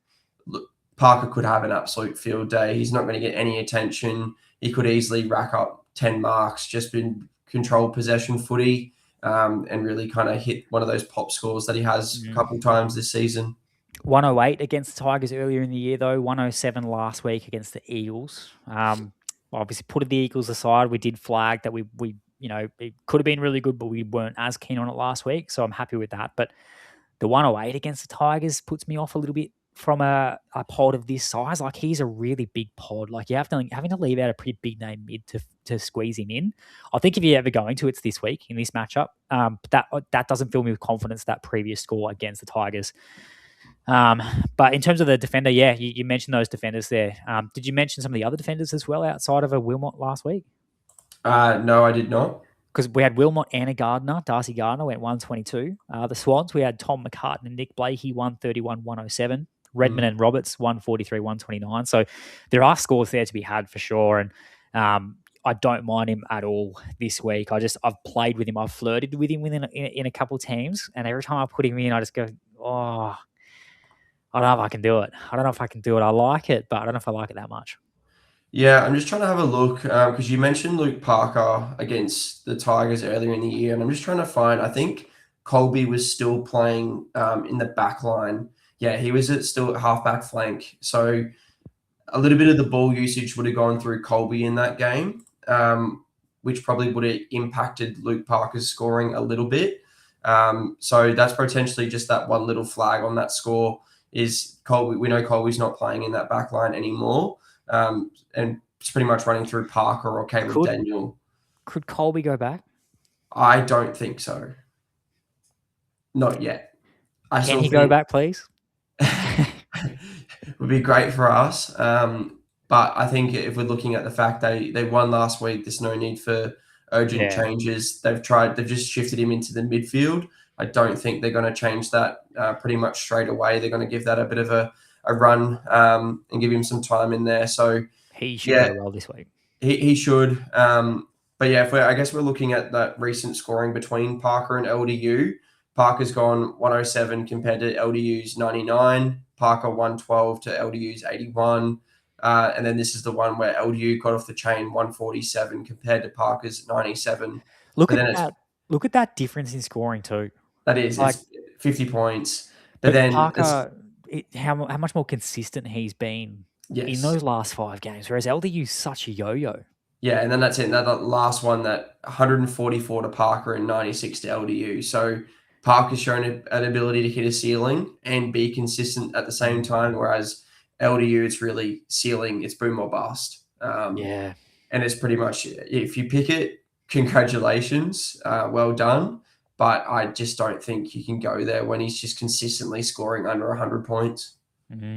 Parker could have an absolute field day. He's not going to get any attention. He could easily rack up 10 marks, just been controlled possession footy, and really kind of hit one of those pop scores that he has a couple times this season. 108 against the Tigers earlier in the year, though. 107 last week against the Eagles. Obviously, put the Eagles aside, we did flag that we it could have been really good, but we weren't as keen on it last week. So I'm happy with that. But the 108 against the Tigers puts me off a little bit from a pod of this size. Like, he's a really big pod. Like, having to leave out a pretty big name mid to squeeze him in. I think if you're ever going to, it's this week in this matchup. But that doesn't fill me with confidence, that previous score against the Tigers. But in terms of the defender, you mentioned those defenders there. Did you mention some of the other defenders as well outside of a Wilmot last week? No, I did not. Because we had Wilmot and a Gardner. Darcy Gardner went 122. The Swans, we had Tom McCartan and Nick Blakey, 131, 107. Redmond and Roberts, 143, 129. So there are scores there to be had for sure. And I don't mind him at all this week. I've played with him. I've flirted with him in a couple of teams. And every time I put him in, I just go, I don't know if I can do it. I like it, but I don't know if I like it that much. Yeah, I'm just trying to have a look because you mentioned Luke Parker against the Tigers earlier in the year, and I'm just trying to find, I think Colby was still playing in the back line. Yeah, he was still at halfback flank. So a little bit of the ball usage would have gone through Colby in that game, which probably would have impacted Luke Parker's scoring a little bit. So that's potentially just that one little flag on that score is Colby. We know Colby's not playing in that back line anymore. And it's pretty much running through Parker or Caleb Daniel. Could Colby go back? I don't think so. Not yet. Can he go back, please? Would be great for us. But I think if we're looking at the fact they won last week, there's no need for urgent changes. They've just shifted him into the midfield. I don't think they're going to change that pretty much straight away. They're going to give that a bit of a run and give him some time in there. So he should go well this week. He should. But yeah, I guess we're looking at that recent scoring between Parker and LDU. Parker's gone 107 compared to LDU's 99. Parker 112 to LDU's 81. And then this is the one where LDU got off the chain 147 compared to Parker's 97. Look at that difference in scoring too. That is, it's 50 points. But then Parker, how much more consistent he's been in those last 5 games, whereas LDU's such a yo-yo. Yeah, and then that's it. That last one, that 144 to Parker and 96 to LDU. So Parker's shown an ability to hit a ceiling and be consistent at the same time, whereas LDU, it's really ceiling, it's boom or bust. And it's pretty much, if you pick it, congratulations, well done. but I just don't think you can go there when he's just consistently scoring under 100 points.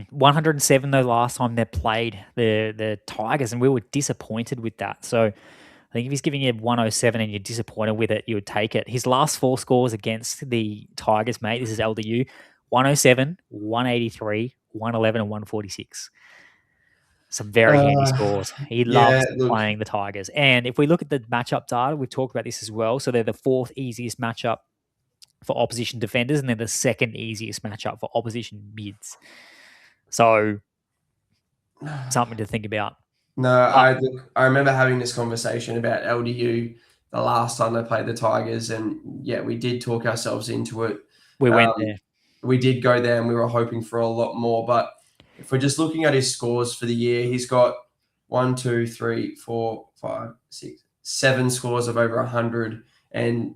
107 though last time they played the Tigers, and we were disappointed with that. So I think if he's giving you 107 and you're disappointed with it, you would take it. His last 4 scores against the Tigers, mate, this is LDU, 107, 183, 111, and 146. Some very handy scores. He loves playing the Tigers. And if we look at the matchup data, we've talked about this as well. So they're the 4th easiest matchup for opposition defenders, and they're the 2nd easiest matchup for opposition mids. So something to think about. No, I remember having this conversation about LDU the last time they played the Tigers, and yeah, we did talk ourselves into it. We went there. We did go there, and we were hoping for a lot more. But if we're just looking at his scores for the year, he's got 1, 2, 3, 4, 5, 6, 7 scores of over 100, and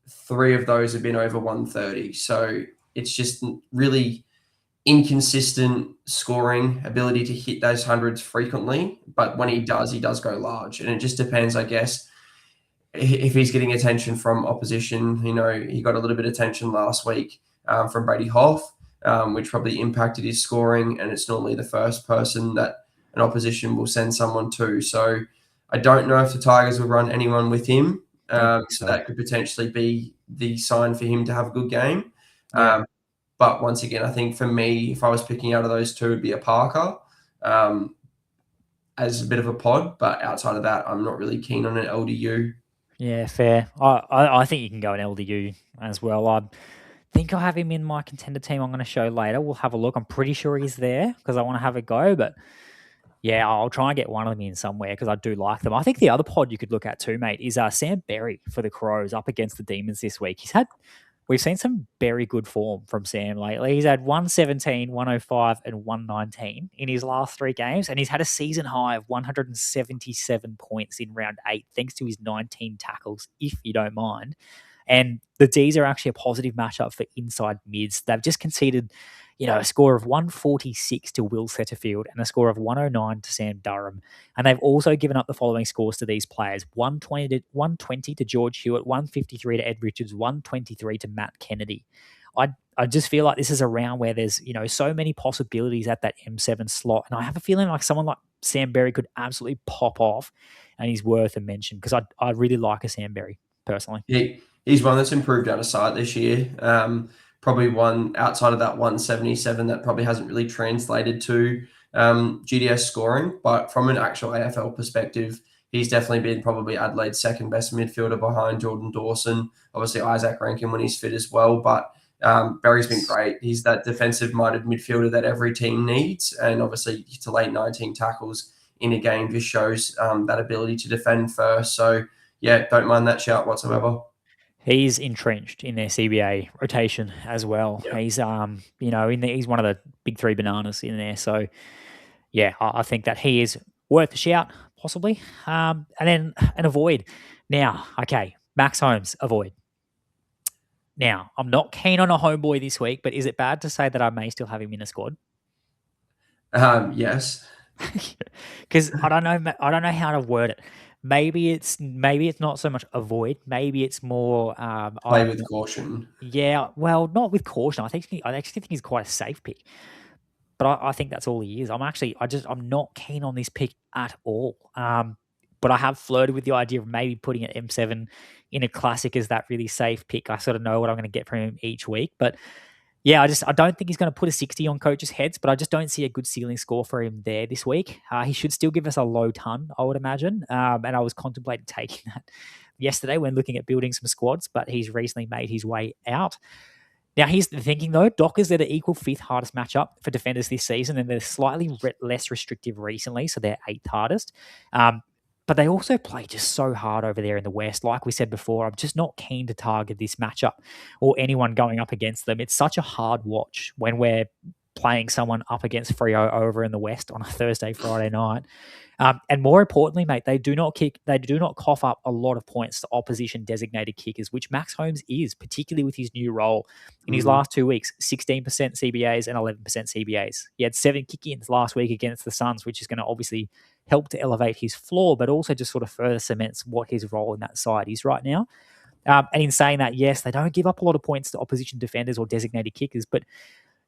3 of those have been over 130. So it's just really inconsistent scoring, ability to hit those hundreds frequently. But when he does go large. And it just depends, I guess, if he's getting attention from opposition. You know, he got a little bit of attention last week from Brady Hoff, which probably impacted his scoring. And it's normally the first person that an opposition will send someone to. So I don't know if the Tigers will run anyone with him. So that could potentially be the sign for him to have a good game. Yeah. But once again, I think for me, if I was picking out of those two, it'd be a Parker as a bit of a pod. But outside of that, I'm not really keen on an LDU. Yeah, fair. I think you can go an LDU as well. I think I have him in my contender team I'm going to show later. We'll have a look. I'm pretty sure he's there because I want to have a go. But yeah, I'll try and get one of them in somewhere because I do like them. I think the other pod you could look at too, mate, is Sam Berry for the Crows up against the Demons this week. We've seen some very good form from Sam lately. He's had 117, 105, and 119 in his last 3 games, and he's had a season high of 177 points in round 8, thanks to his 19 tackles, if you don't mind. And the Ds are actually a positive matchup for inside mids. They've just conceded, a score of 146 to Will Setterfield and a score of 109 to Sam Durham. And they've also given up the following scores to these players: 120 to George Hewitt, 153 to Ed Richards, 123 to Matt Kennedy. I just feel like this is a round where there's, so many possibilities at that M7 slot. And I have a feeling like someone like Sam Berry could absolutely pop off, and he's worth a mention because I really like a Sam Berry personally. He's one that's improved out of sight this year. Probably one outside of that 177 that probably hasn't really translated to GDS scoring. But from an actual AFL perspective, he's definitely been probably Adelaide's 2nd best midfielder behind Jordan Dawson. Obviously, Isaac Rankin when he's fit as well. But Berry's been great. He's that defensive-minded midfielder that every team needs. And obviously, to late 19 tackles in a game just shows that ability to defend first. So, yeah, don't mind that shout whatsoever. He's entrenched in their CBA rotation as well. Yep. He's he's one of the big 3 bananas in there. So yeah, I think that he is worth a shout, possibly. And then an avoid. Now, okay, Max Holmes, avoid. Now, I'm not keen on a homeboy this week, but is it bad to say that I may still have him in a squad? Yes. Because I don't know how to word it. Maybe it's not so much avoid. Maybe it's more play with caution. Yeah, well, not with caution. I actually think he's quite a safe pick, but I think that's all he is. I'm not keen on this pick at all. But I have flirted with the idea of maybe putting an M7 in a classic as that really safe pick. I sort of know what I'm going to get from him each week, but yeah, I don't think he's going to put a 60 on coaches' heads, but I just don't see a good ceiling score for him there this week. He should still give us a low ton, I would imagine. And I was contemplating taking that yesterday when looking at building some squads, but he's recently made his way out. Now, here's the thinking, though. Dockers, they're the equal 5th hardest matchup for defenders this season, and they're slightly less restrictive recently, so they're 8th hardest. But they also play just so hard over there in the West. Like we said before, I'm just not keen to target this matchup or anyone going up against them. It's such a hard watch when we're playing someone up against Freo over in the West on a Thursday, Friday night. And more importantly, mate, they do not cough up a lot of points to opposition designated kickers, which Max Holmes is, particularly with his new role. In his last 2 weeks, 16% CBAs and 11% CBAs. He had 7 kick-ins last week against the Suns, which is going to obviously help to elevate his floor, but also just sort of further cements what his role in that side is right now. And in saying that, yes, they don't give up a lot of points to opposition defenders or designated kickers, but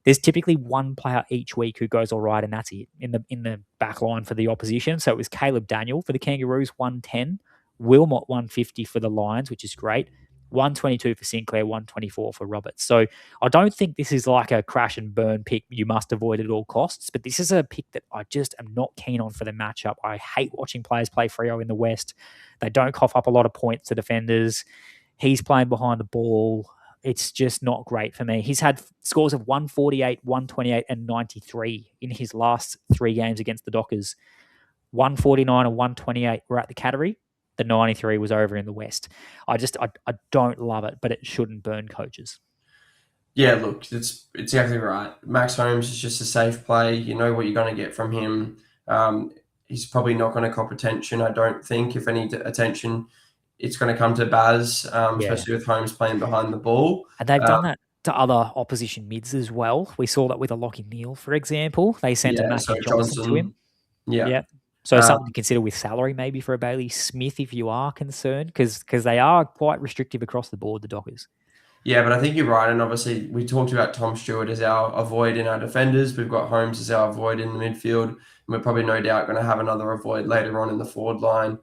there's typically one player each week who goes all right, and that's it in the back line for the opposition. So it was Caleb Daniel for the Kangaroos, 110, Wilmot 150 for the Lions, which is great, 122 for Sinclair, 124 for Roberts. So I don't think this is like a crash and burn pick you must avoid at all costs, but this is a pick that I just am not keen on for the matchup. I hate watching players play Freo in the West. They don't cough up a lot of points to defenders. He's playing behind the ball. It's just not great for me. He's had scores of 148, 128, and 93 in his last 3 games against the Dockers. 149 and 128 were at the Cattery. The 93 was over in the West. I don't love it, but it shouldn't burn coaches. Yeah, look, it's exactly right. Max Holmes is just a safe play. You know what you're going to get from him. He's probably not going to cop attention, I don't think. If any attention, it's going to come to Baz, especially with Holmes playing behind the ball. And they've done that to other opposition mids as well. We saw that with a Lockie Neal, for example. They sent a Matthew Johnson to him. Yeah. So something to consider with salary maybe for a Bailey Smith if you are concerned, because they are quite restrictive across the board, the Dockers. Yeah, but I think you're right. And obviously, we talked about Tom Stewart as our avoid in our defenders. We've got Holmes as our avoid in the midfield. And we're probably no doubt going to have another avoid later on in the forward line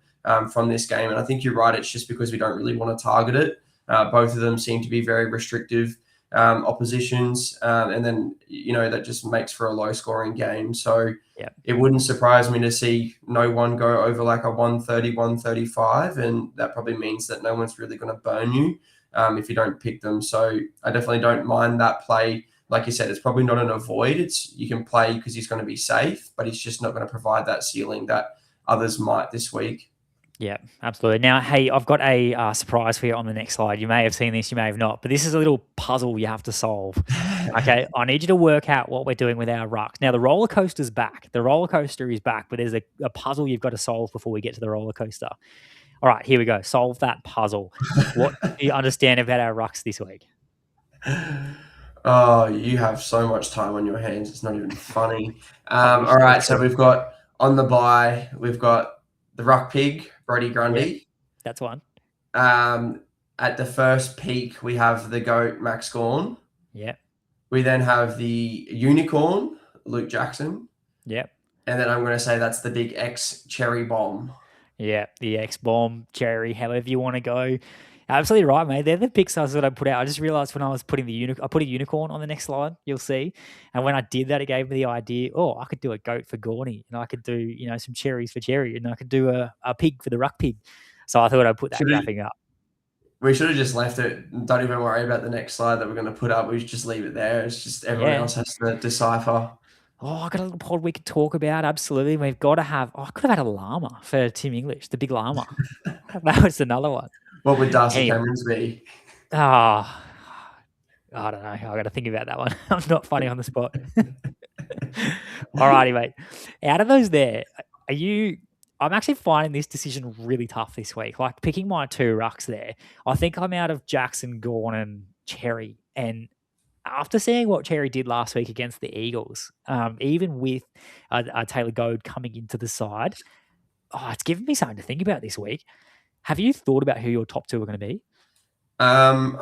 from this game. And I think you're right. It's just because we don't really want to target it. Both of them seem to be very restrictive oppositions. And then, that just makes for a low-scoring game. So it wouldn't surprise me to see no one go over like a 130, 135. And that probably means that no one's really going to burn you if you don't pick them. So I definitely don't mind that play. Like you said, it's probably not an avoid. You can play because he's going to be safe, but he's just not going to provide that ceiling that others might this week. Yeah, absolutely. Now, hey, I've got a surprise for you on the next slide. You may have seen this, you may have not, but this is a little puzzle you have to solve. Okay, I need you to work out what we're doing with our rucks. Now, the roller coaster's back. The roller coaster is back, but there's a puzzle you've got to solve before we get to the roller coaster. All right, here we go. Solve that puzzle. What do you understand about our rucks this week? Oh, you have so much time on your hands. It's not even funny. All right, so we've got on the bye, we've got the ruck pig, Brody Grundy. Yep, that's one. At the first peak, we have the goat, Max Gawn. Yeah. We then have the unicorn, Luke Jackson. Yep. And then I'm going to say that's the big X cherry bomb. Yeah, the X bomb, cherry, however you want to go. Absolutely right, mate. They're the picks that I put out. I just realized when I was putting I put a unicorn on the next slide, you'll see. And when I did that, it gave me the idea, I could do a goat for Gawny, and I could do, some cherries for Cherry, and I could do a pig for the ruck pig. So I thought I'd put that graphic up. We should have just left it. Don't even worry about the next slide that we're going to put up. We should just leave it there. It's just everyone else has to decipher. Oh, I got a little pod we could talk about. Absolutely. We've got to have, I could have had a llama for Tim English, the big llama. That was another one. What would Darcy Camerons be? I don't know. I got to think about that one. I'm not funny on the spot. All righty, mate. Out of those there, I'm actually finding this decision really tough this week. Like picking my 2 rucks there, I think I'm out of Jackson, Gawn, and Cherry. And after seeing what Cherry did last week against the Eagles, even with Taylor Goad coming into the side, it's given me something to think about this week. Have you thought about who your top 2 are going to be? I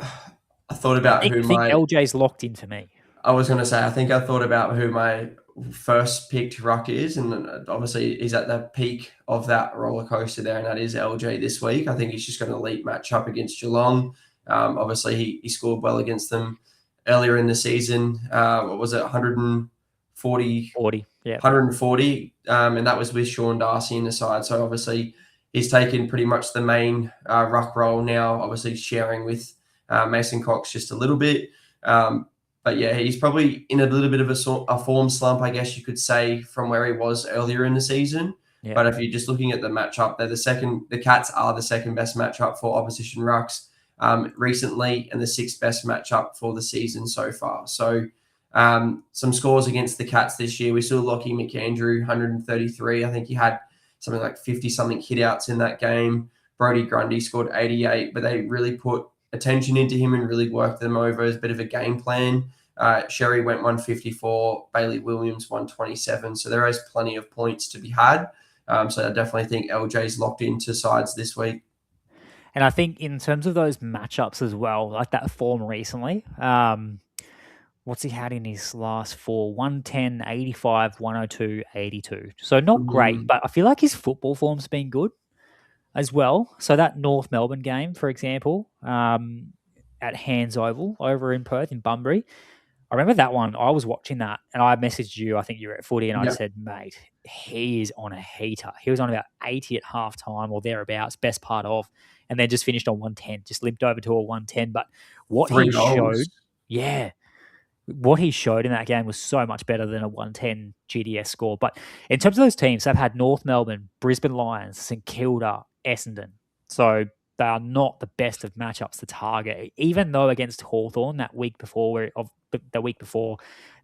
thought about I think LJ's locked in for me. I was going to say, I think I thought about who my first picked ruck is, and obviously he's at the peak of that roller coaster there, and that is LJ this week. I think he's just going to leap match up against Geelong. Obviously, he scored well against them earlier in the season. What was it, 140? 40, yeah. 140, and that was with Sean Darcy in the side. So obviously, he's taken pretty much the main ruck role now, obviously sharing with Mason Cox just a little bit. But yeah, he's probably in a little bit of a form slump, I guess you could say, from where he was earlier in the season. Yeah. But if you're just looking at the matchup, the Cats are the second best matchup for opposition rucks recently, and the 6th best matchup for the season so far. So some scores against the Cats this year. We saw Lockie McAndrew, 133. I think he had something like 50-something hit-outs in that game. Brody Grundy scored 88, but they really put attention into him and really worked them over as a bit of a game plan. Sherry went 154, Bailey Williams 127. So there is plenty of points to be had. So I definitely think LJ's locked into sides this week. And I think in terms of those matchups as well, like that form recently, what's he had in his last 4? 110, 85, 102, 82. So not great, but I feel like his football form's been good as well. So that North Melbourne game, for example, at Hands Oval over in Perth in Bunbury, I remember that one. I was watching that and I messaged you. I think you were at footy and I said, mate, he is on a heater. He was on about 80 at halftime or thereabouts, best part of, and then just finished on 110, just limped over to a 110. But what he showed, what he showed in that game was so much better than a 110 GDS score. But in terms of those teams, they've had North Melbourne, Brisbane Lions, St Kilda, Essendon. So they are not the best of matchups to target, even though against Hawthorn that week before, the week before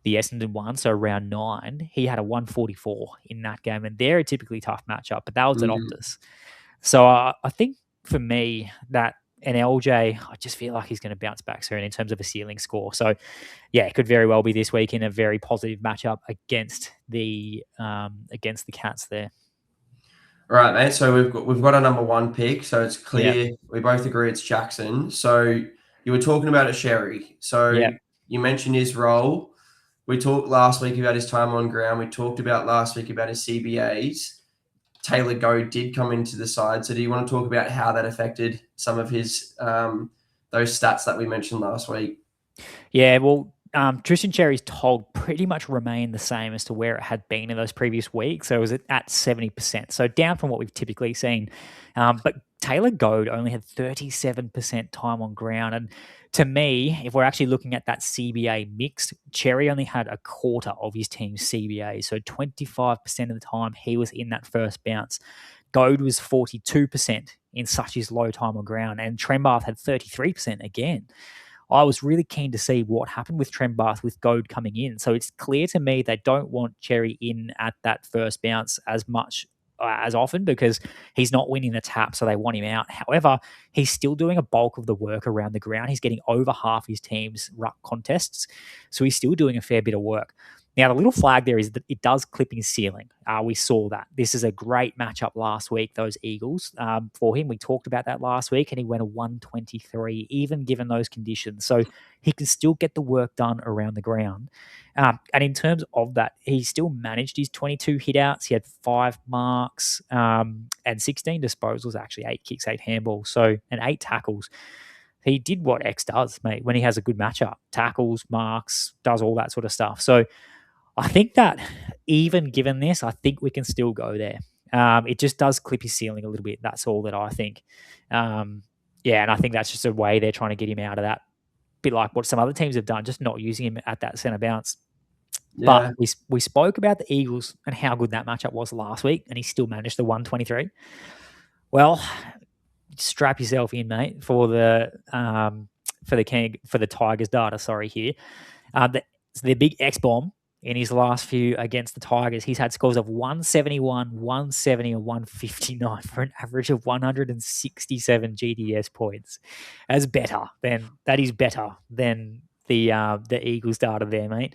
the Essendon one, so round 9, he had a 144 in that game, and they're a typically tough matchup, but that was at Optus. So I think for me that an LJ, I just feel like he's going to bounce back soon in terms of a ceiling score. So yeah, it could very well be this week in a very positive matchup against the Cats there. All right, mate. So we've got a number 1 pick. So it's clear we both agree it's Jackson. So you were talking about it, Sherry. So you mentioned his role. We talked last week about his time on ground. We talked about last week about his CBAs. Taylor Goad did come into the side. So do you want to talk about how that affected some of his those stats that we mentioned last week? Yeah, well, Tristan Cherry's tog pretty much remained the same as to where it had been in those previous weeks. So it was at 70%. So down from what we've typically seen. But Taylor Goad only had 37% time on ground. And to me, if we're actually looking at that CBA mix, Cherry only had a quarter of his team's CBA. So 25% of the time he was in that first bounce. Goad was 42% in such his low time on ground. And Trembath had 33% again. I was really keen to see what happened with Trembath with Goad coming in. So it's clear to me they don't want Cherry in at that first bounce as much as often because he's not winning the tap, so they want him out. However, he's still doing a bulk of the work around the ground. He's getting over half his team's ruck contests, so he's still doing a fair bit of work. Now, the little flag there is that it does clip his ceiling. We saw that. This is a great matchup last week, those Eagles, for him. We talked about that last week, and he went a 123, even given those conditions. So he can still get the work done around the ground. And in terms of that, he still managed his 22 hitouts. He had 5 marks and 16 disposals, actually, 8 kicks, 8 handballs, and 8 tackles. He did what X does, mate, when he has a good matchup. Tackles, marks, does all that sort of stuff. So I think that even given this, I think we can still go there. It just does clip his ceiling a little bit. That's all that I think. And I think that's just a way they're trying to get him out of that. Bit like what some other teams have done, just not using him at that centre bounce. Yeah. But we spoke about the Eagles and how good that matchup was last week, and he still managed the 123. Well, strap yourself in, mate, for the Tigers data. Sorry, here. The big X bomb in his last few against the Tigers, he's had scores of 171, 170, and 159 for an average of 167 GDS points. That is better than the Eagles data there, mate.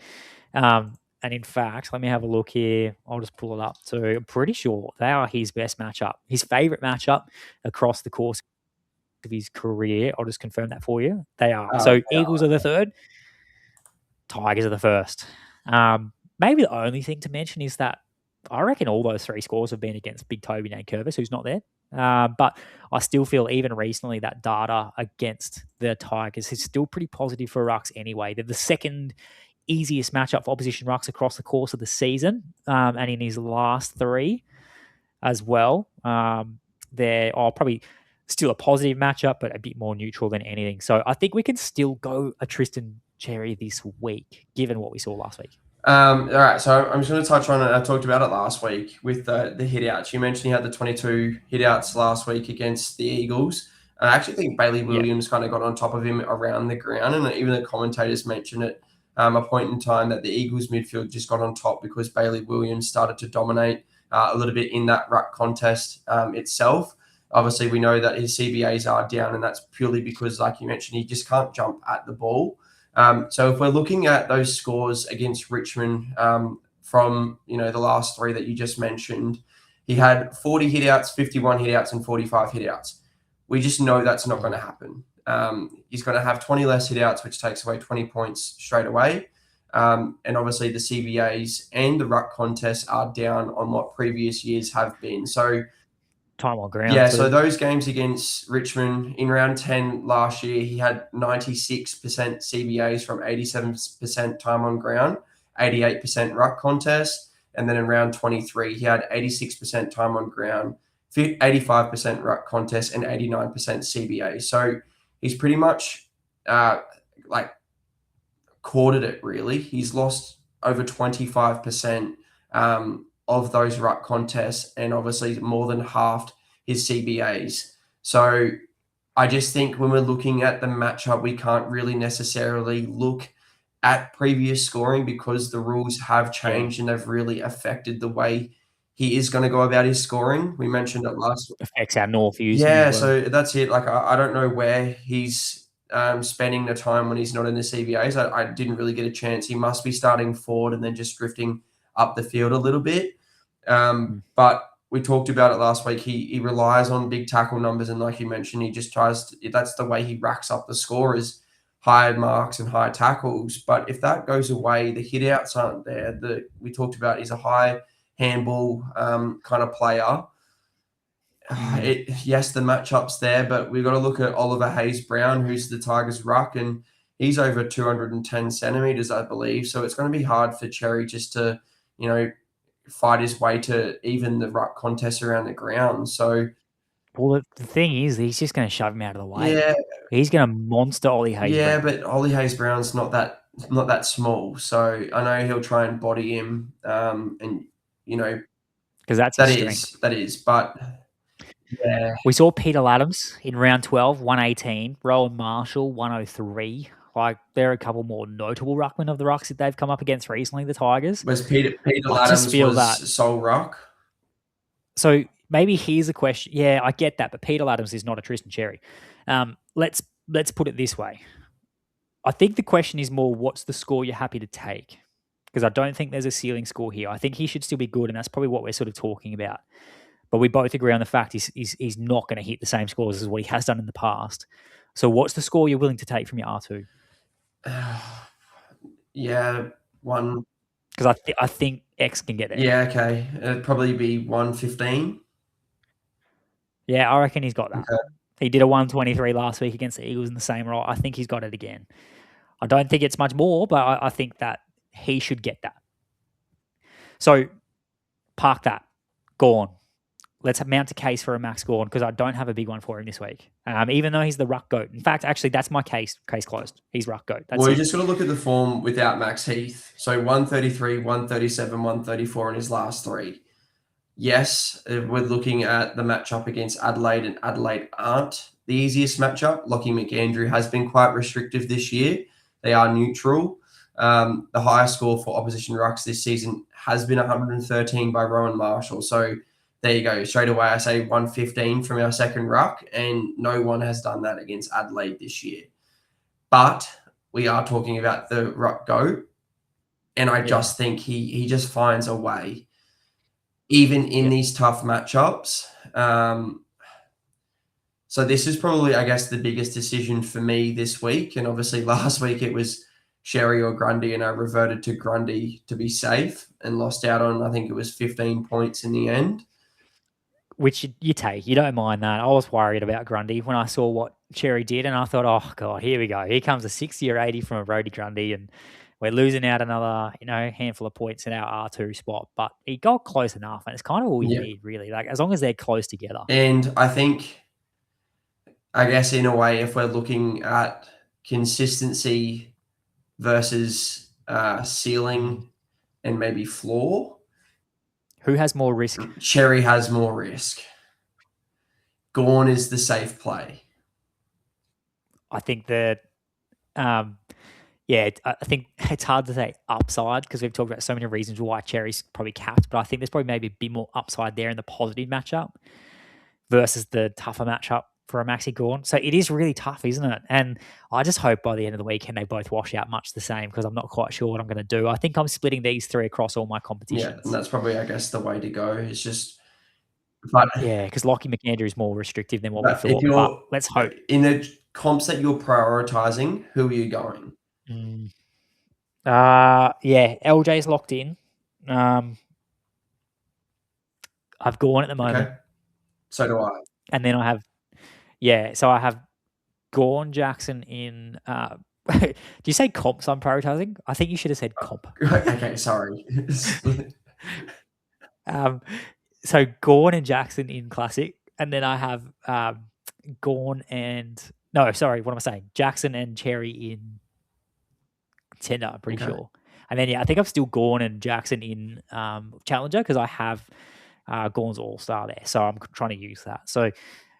And in fact, let me have a look here. I'll just pull it up. So I'm pretty sure they are his best matchup, his favourite matchup across the course of his career. I'll just confirm that for you. They are. Eagles are the third, Tigers are the first. Maybe the only thing to mention is that I reckon all those 3 scores have been against Big Toby Nankervis, who's not there. But I still feel even recently that data against the Tigers is still pretty positive for rucks anyway. They're the second easiest matchup for opposition rucks across the course of the season, and in his last 3 as well. They're probably still a positive matchup, but a bit more neutral than anything. So I think we can still go a Tristan Cherry this week, given what we saw last week. All right, so I'm just going to touch on it. I talked about it last week with the hitouts. You mentioned he had the 22 hitouts last week against the Eagles. I actually think Bailey Williams kind of got on top of him around the ground, and even the commentators mentioned it a point in time that the Eagles midfield just got on top because Bailey Williams started to dominate a little bit in that ruck contest itself. Obviously, we know that his CBAs are down, and that's purely because, like you mentioned, he just can't jump at the ball. So if we're looking at those scores against Richmond from the last 3 that you just mentioned, he had 40 hitouts, 51 hitouts, and 45 hitouts. we just know that's not going to happen. He's going to have 20 less hit-outs, which takes away 20 points straight away. And obviously the CBAs and the ruck contests are down on what previous years have been. So time on ground. yeah, too. so those games against Richmond in round 10 last year, he had 96% CBAs from 87% time on ground, 88% ruck contest. And then in round 23, he had 86% time on ground, 85% ruck contest, and 89% CBA. So he's pretty much like quartered it, really. He's lost over 25% of those ruck contests, and obviously more than halved his CBAs. So I just think when we're looking at the matchup, we can't really necessarily look at previous scoring because the rules have changed and they've really affected the way he is going to go about his scoring. We mentioned it last week. Affects our North usage. Yeah, as well. so that's it. Like, I don't know where he's spending the time when he's not in the CBAs. I didn't really get a chance. He must be starting forward and then just drifting up the field a little bit. But we talked about it last week. He relies on big tackle numbers, and like you mentioned, he just tries to, that's the way he racks up the score, is high marks and high tackles. But if that goes away, the hit outs aren't there. We talked about he's a high handball kind of player. Yes, the matchup's there, but we've got to look at Oliver Hayes-Brown, who's the Tigers' ruck, and he's over 210 centimetres, I believe. So it's going to be hard for Cherry just to, fight his way to even the ruck contests around the ground. So, well, the thing is, he's just going to shove him out of the way. Yeah, he's going to monster Ollie Hayes. Yeah, but Ollie Hayes-Brown's not that small. So I know he'll try and body him, and because that's that is. But yeah, we saw Peter Adams in round 12, 118. Rowan Marshall, 103. Like, there are a couple more notable ruckmen of the rucks that they've come up against recently, the Tigers. Was Peter Adams was sole ruck? So maybe here's a question. Yeah, I get that, but Peter Adams is not a Tristan Cherry. Let's put it this way. I think the question is more, what's the score you're happy to take? Because I don't think there's a ceiling score here. I think he should still be good, and that's probably what we're sort of talking about. But we both agree on the fact he's not going to hit the same scores as what he has done in the past. So what's the score you're willing to take from your R2? Yeah, one. Because I think X can get there. Yeah, okay. It'd probably be 115. Yeah, I reckon he's got that. Okay. He did a 123 last week against the Eagles in the same role. I think he's got it again. I don't think it's much more, but I think that he should get that. So park that. Gone. Let's mount a case for a Max Gawn, because I don't have a big one for him this week, even though he's the ruck goat. In fact, actually, that's my case closed. He's ruck goat. Well, you just got to look at the form without Max Heath. So 133, 137, 134 in his last three. Yes, we're looking at the matchup against Adelaide, and Adelaide aren't the easiest matchup. Lockie McAndrew has been quite restrictive this year. They are neutral. The highest score for opposition rucks this season has been 113 by Rowan Marshall. So there you go. Straight away, I say 115 from our second ruck, and no one has done that against Adelaide this year. But we are talking about the ruck goat, and I just think he just finds a way, even in these tough matchups. So this is probably, I guess, the biggest decision for me this week. And obviously last week it was Sherry or Grundy, and I reverted to Grundy to be safe and lost out on, I think it was 15 points in the end. Which you take. You don't mind that. I was worried about Grundy when I saw what Cherry did, and I thought, oh, God, here we go. Here comes a 60 or 80 from a Brody Grundy, and we're losing out another, handful of points in our R2 spot. But he got close enough, and it's kind of all you need, really. Like, as long as they're close together. And I think, I guess, in a way, if we're looking at consistency versus ceiling and maybe floor, who has more risk? Cherry has more risk. Gawn is the safe play. I think that, I think it's hard to say upside, because we've talked about so many reasons why Cherry's probably capped, but I think there's probably maybe a bit more upside there in the positive matchup versus the tougher matchup for a Maxi Gawn. So it is really tough, isn't it? And I just hope by the end of the weekend they both wash out much the same, because I'm not quite sure what I'm going to do. I think I'm splitting these three across all my competitions. Yeah, and that's probably, I guess, the way to go. It's just But Yeah, because Lockie McAndrew is more restrictive than what we if thought. But you're let's hope. in the comps that you're prioritizing, who are you going? Yeah, LJ's locked in. I've gone at the moment. Okay. So do I. And then I have Gorn Jackson in. Do you say comps I'm prioritizing? I think you should have said comp. Okay, sorry. So Gorn and Jackson in Classic, and then I have Gorn and what am I saying? Jackson and Cherry in Contender, I'm pretty sure. And then I think I've still Gorn and Jackson in Challenger because I have Gorn's All Star there, so I'm trying to use that. So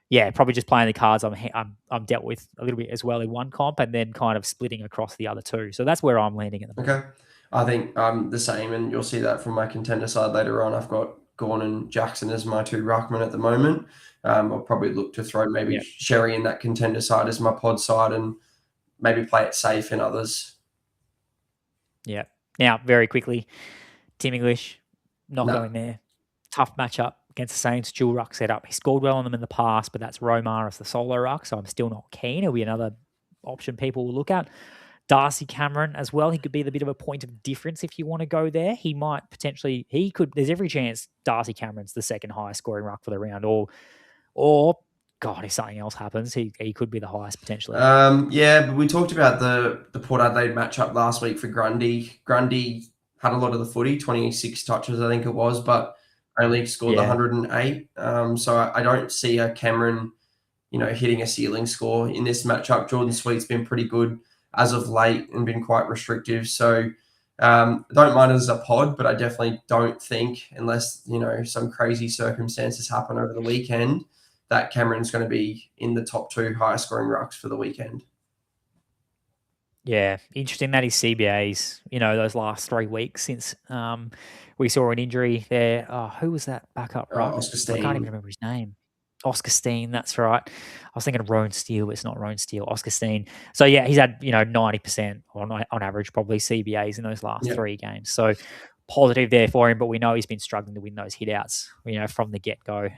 yeah, probably just playing the cards I'm dealt with a little bit as well in one comp, and then kind of splitting across the other two. So that's where I'm landing at the moment. Okay. I think I'm the same, and you'll see that from my contender side later on. I've got Gorn and Jackson as my two ruckmen at the moment. I'll probably look to throw maybe Sherry in that contender side as my pod side and maybe play it safe in others. Yeah. Now, very quickly, Tim English, not going there. Tough matchup against the Saints, dual ruck setup. He scored well on them in the past, but that's Romar as the solo ruck, so I'm still not keen. It'll be another option people will look at. Darcy Cameron as well. He could be the bit of a point of difference if you want to go there. He might potentially, there's every chance Darcy Cameron's the second highest scoring ruck for the round, or God, if something else happens, he could be the highest potentially. Yeah, but we talked about the Port Adelaide matchup last week for Grundy. Grundy had a lot of the footy, 26 touches, I think it was, but only scored 108. So I don't see a Cameron, hitting a ceiling score in this matchup. Jordan Sweet's been pretty good as of late and been quite restrictive. So I don't mind it as a pod, but I definitely don't think, unless, some crazy circumstances happen over the weekend, that Cameron's going to be in the top two highest scoring rucks for the weekend. Yeah, interesting that his CBAs, those last 3 weeks since we saw an injury there. Who was that backup ruck? Oscar Steen. I can't even remember his name. Oscar Steen, that's right. I was thinking of Roan Steele, but it's not Roan Steele, Oscar Steen. So yeah, he's had 90% on average probably CBAs in those last 3 games. So positive there for him, but we know he's been struggling to win those hitouts, from the get-go.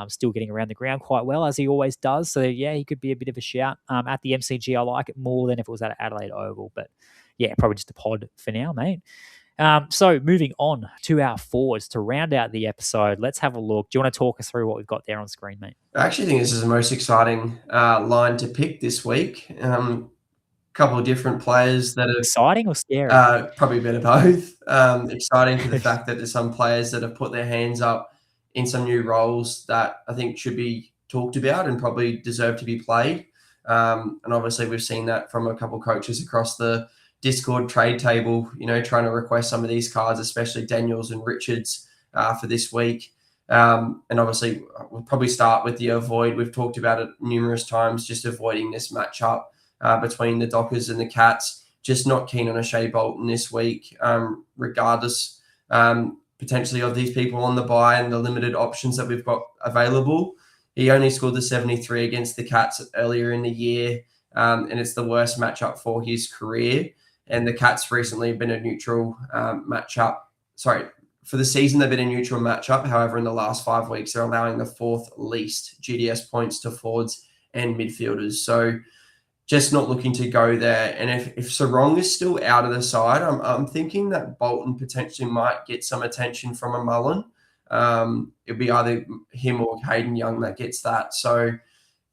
Still getting around the ground quite well, as he always does. So yeah, he could be a bit of a shout. At the MCG, I like it more than if it was at Adelaide Oval, but yeah, probably just a pod for now, mate. So moving on to our forwards to round out the episode, let's have a look. Do you want to talk us through what we've got there on screen, mate? I actually think this is the most exciting line to pick this week. Couple of different players that are exciting or scary? Probably a bit of both. Exciting for the fact that there's some players that have put their hands up in some new roles that I think should be talked about and probably deserve to be played. And obviously we've seen that from a couple of coaches across the Discord trade table, trying to request some of these cards, especially Daniels and Richards for this week. And obviously we'll probably start with the avoid. We've talked about it numerous times, just avoiding this matchup between the Dockers and the Cats. Just not keen on a Shea Bolton this week, regardless potentially of these people on the bye and the limited options that we've got available. He only scored the 73 against the Cats earlier in the year, and it's the worst matchup for his career. And the Cats recently have been a neutral matchup. Sorry, for the season, they've been a neutral matchup. However, in the last 5 weeks, they're allowing the 4th least GDS points to forwards and midfielders. So just not looking to go there. And if Sarong is still out of the side, I'm thinking that Bolton potentially might get some attention from a Mullen. It'll be either him or Hayden Young that gets that. So,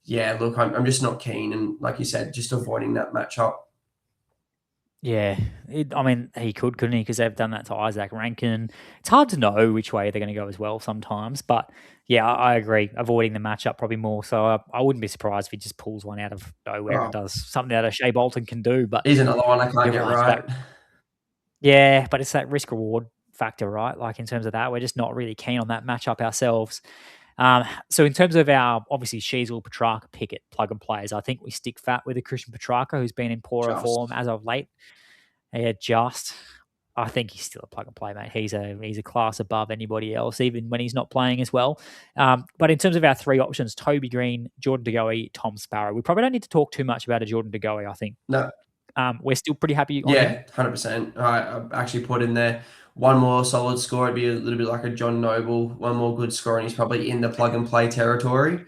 yeah, look, I'm just not keen. And like you said, just avoiding that matchup. Yeah, he couldn't he? Because they've done that to Isaac Rankin. It's hard to know which way they're going to go as well sometimes. But yeah, I agree. Avoiding the matchup probably more. So I wouldn't be surprised if he just pulls one out of nowhere and does something that a Shea Bolton can do. But he's another one I can't get right. Yeah, but it's that risk reward factor, right? Like in terms of that, we're just not really keen on that matchup ourselves. So in terms of our, obviously, Sheasel, Petrarca, Pickett, plug and players, I think we stick fat with the Christian Petrarca, who's been in poorer form as of late. Yeah, I think he's still a plug and play, mate. He's a class above anybody else, even when he's not playing as well. But in terms of our 3 options, Toby Green, Jordan De Goey, Tom Sparrow, we probably don't need to talk too much about a Jordan De Goey, I think. No. we're still pretty happy on him. Yeah, 100%. I actually put in there one more solid score. It'd be a little bit like a John Noble. One more good score, and he's probably in the plug and play territory.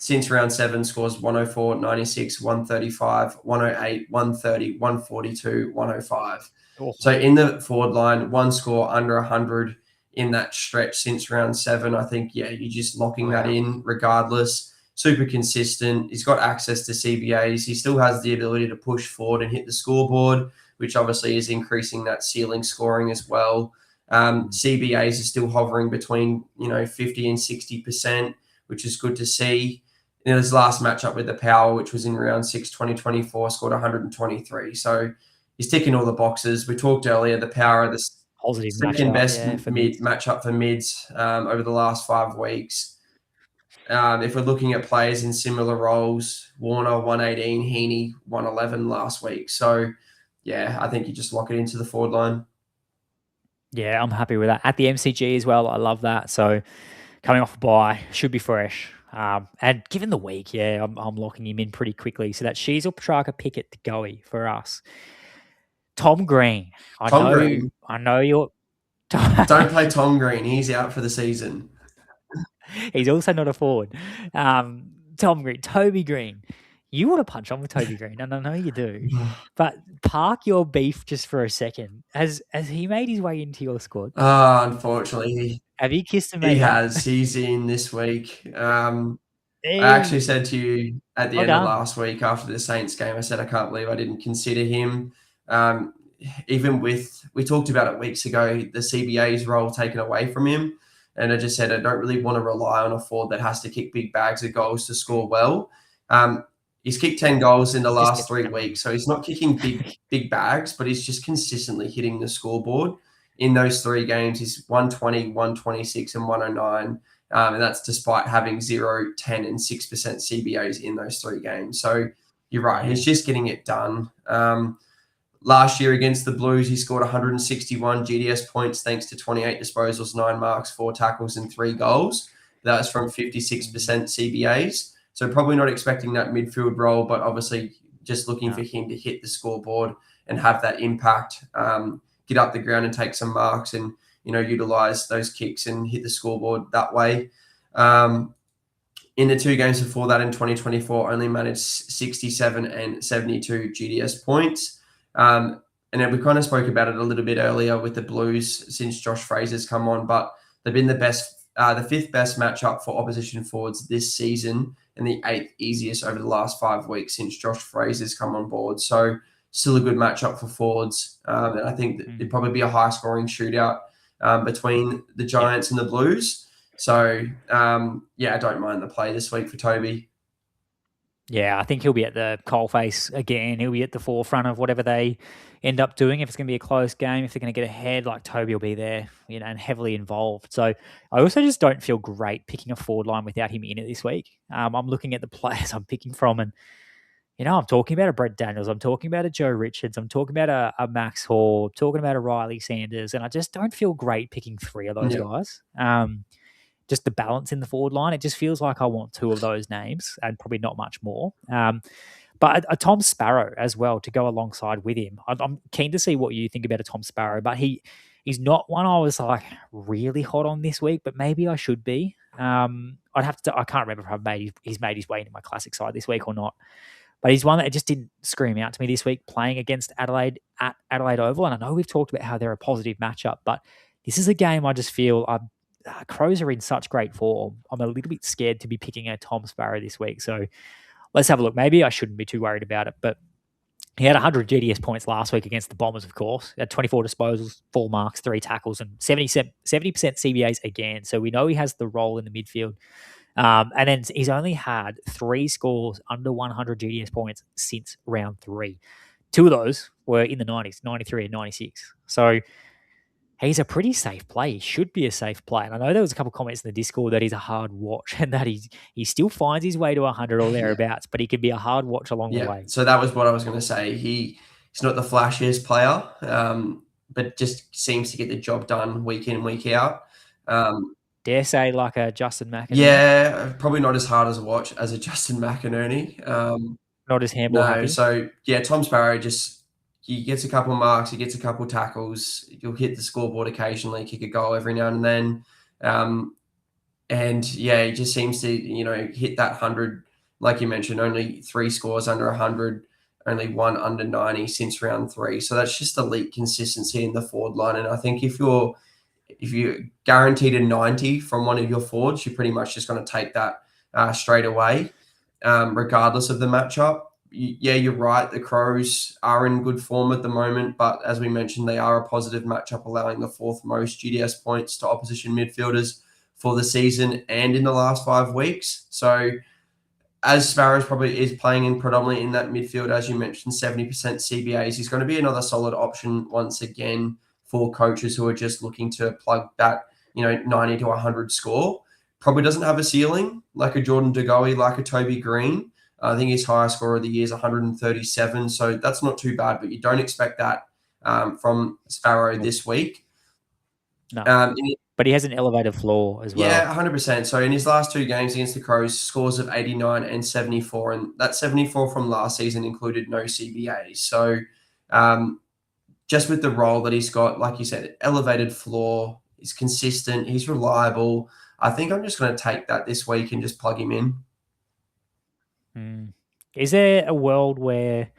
Since round 7, scores 104, 96, 135, 108, 130, 142, 105. Oh, So in the forward line, one score under 100 in that stretch since round 7. I think, yeah, you're just locking that in regardless. Super consistent. He's got access to CBAs. He still has the ability to push forward and hit the scoreboard, which obviously is increasing that ceiling scoring as well. CBAs are still hovering between 50 and 60%, which is good to see. In his last matchup with the Power, which was in round 6, 2024, scored 123. So he's ticking all the boxes. We talked earlier, the Power are the positive second matchup, best for mids. matchup for mids over the last 5 weeks. If we're looking at players in similar roles, Warner 118, Heaney 111 last week. So, yeah, I think you just lock it into the forward line. Yeah, I'm happy with that. At the MCG as well, I love that. So, coming off a bye, should be fresh. And given the week, yeah, I'm locking him in pretty quickly. So that's Sheasel, Petrarca, Pickett to Goey for us. Tom Green. I know you're... Don't play Tom Green. He's out for the season. He's also not a forward. Tom Green, Toby Green. You want to punch on with Toby Green, and I know you do. But park your beef just for a second. Has he made his way into your squad? Unfortunately. Have you kissed him? He has. He's in this week. I actually said to you at the end of last week after the Saints game, I said, I can't believe I didn't consider him. Even with, we talked about it weeks ago, the CBA's role taken away from him. And I just said, I don't really want to rely on a forward that has to kick big bags of goals to score well. He's kicked 10 goals in the last 3 weeks. So he's not kicking big bags, but he's just consistently hitting the scoreboard. In those 3 games, he's 120, 126, and 109. And that's despite having 0, 10, and 6% CBAs in those 3 games. So you're right. He's just getting it done. Last year against the Blues, he scored 161 GDS points thanks to 28 disposals, 9 marks, 4 tackles, and 3 goals. That was from 56% CBAs. So probably not expecting that midfield role, but obviously just looking for him to hit the scoreboard and have that impact, get up the ground and take some marks and, utilize those kicks and hit the scoreboard that way. In the 2 games before that in 2024, only managed 67 and 72 GDS points. And then we kind of spoke about it a little bit earlier with the Blues since Josh Fraser's come on, but they've been the 5th best matchup for opposition forwards this season and the 8th easiest over the last 5 weeks since Josh Fraser's come on board. So still a good matchup for forwards. And I think that it'd probably be a high scoring shootout between the Giants and the Blues. So, I don't mind the play this week for Toby. Yeah, I think he'll be at the coalface again. He'll be at the forefront of whatever they end up doing. If it's going to be a close game, if they're going to get ahead, like Toby will be there, and heavily involved. So I also just don't feel great picking a forward line without him in it this week. I'm looking at the players I'm picking from, and I'm talking about a Brett Daniels, I'm talking about a Joe Richards, I'm talking about a Max Hall, I'm talking about a Riley Sanders, and I just don't feel great picking 3 of those guys. Just the balance in the forward line. It just feels like I want 2 of those names and probably not much more. But a Tom Sparrow as well to go alongside with him. I'm keen to see what you think about a Tom Sparrow, but he's not one I was like really hot on this week, but maybe I should be. I can't remember if he's made his way into my classic side this week or not. But he's one that just didn't scream out to me this week playing against Adelaide at Adelaide Oval. And I know we've talked about how they're a positive matchup, but this is a game I just feel Crows are in such great form. I'm a little bit scared to be picking a Tom Sparrow this week. So let's have a look. Maybe I shouldn't be too worried about it, but he had 100 GDS points last week against the Bombers, of course. He had 24 disposals, 4 marks, 3 tackles, and 70% CBAs again. So we know he has the role in the midfield. And then he's only had 3 scores under 100 GDS points since round 3. 2 of those were in the 90s, 93 and 96. So he's a pretty safe play. He should be a safe play. And I know there was a couple of comments in the Discord that he's a hard watch and that he still finds his way to 100 or thereabouts, but he can be a hard watch along the way. So that was what I was going to say. He's not the flashiest player, but just seems to get the job done week in and week out. Dare say like a Justin McInerney? Yeah, probably not as hard as a watch as a Justin McInerney. Not as handball No, happy. so yeah, Tom Sparrow he gets a couple of marks, he gets a couple of tackles, he'll hit the scoreboard occasionally, kick a goal every now and then. And yeah, he just seems to, hit that 100, like you mentioned, only 3 scores under 100, only 1 under 90 since round 3. So that's just elite consistency in the forward line. And I think if you're guaranteed a 90 from one of your forwards, you're pretty much just going to take that straight away, regardless of the matchup. Yeah, you're right. The Crows are in good form at the moment, but as we mentioned, they are a positive matchup, allowing the 4th most GDS points to opposition midfielders for the season and in the last 5 weeks. So as Sparrows probably is playing in predominantly in that midfield, as you mentioned, 70% CBAs, he's going to be another solid option once again for coaches who are just looking to plug that, 90 to 100 score. Probably doesn't have a ceiling like a Jordan De Goey, like a Toby Green. I think his highest score of the year is 137. So that's not too bad, but you don't expect that from Sparrow this week. No. But he has an elevated floor as well. Yeah, 100%. So in his last 2 games against the Crows, scores of 89 and 74. And that 74 from last season included no CBAs. So just with the role that he's got, like you said, elevated floor, he's consistent, he's reliable. I think I'm just going to take that this week and just plug him in. Is there a world where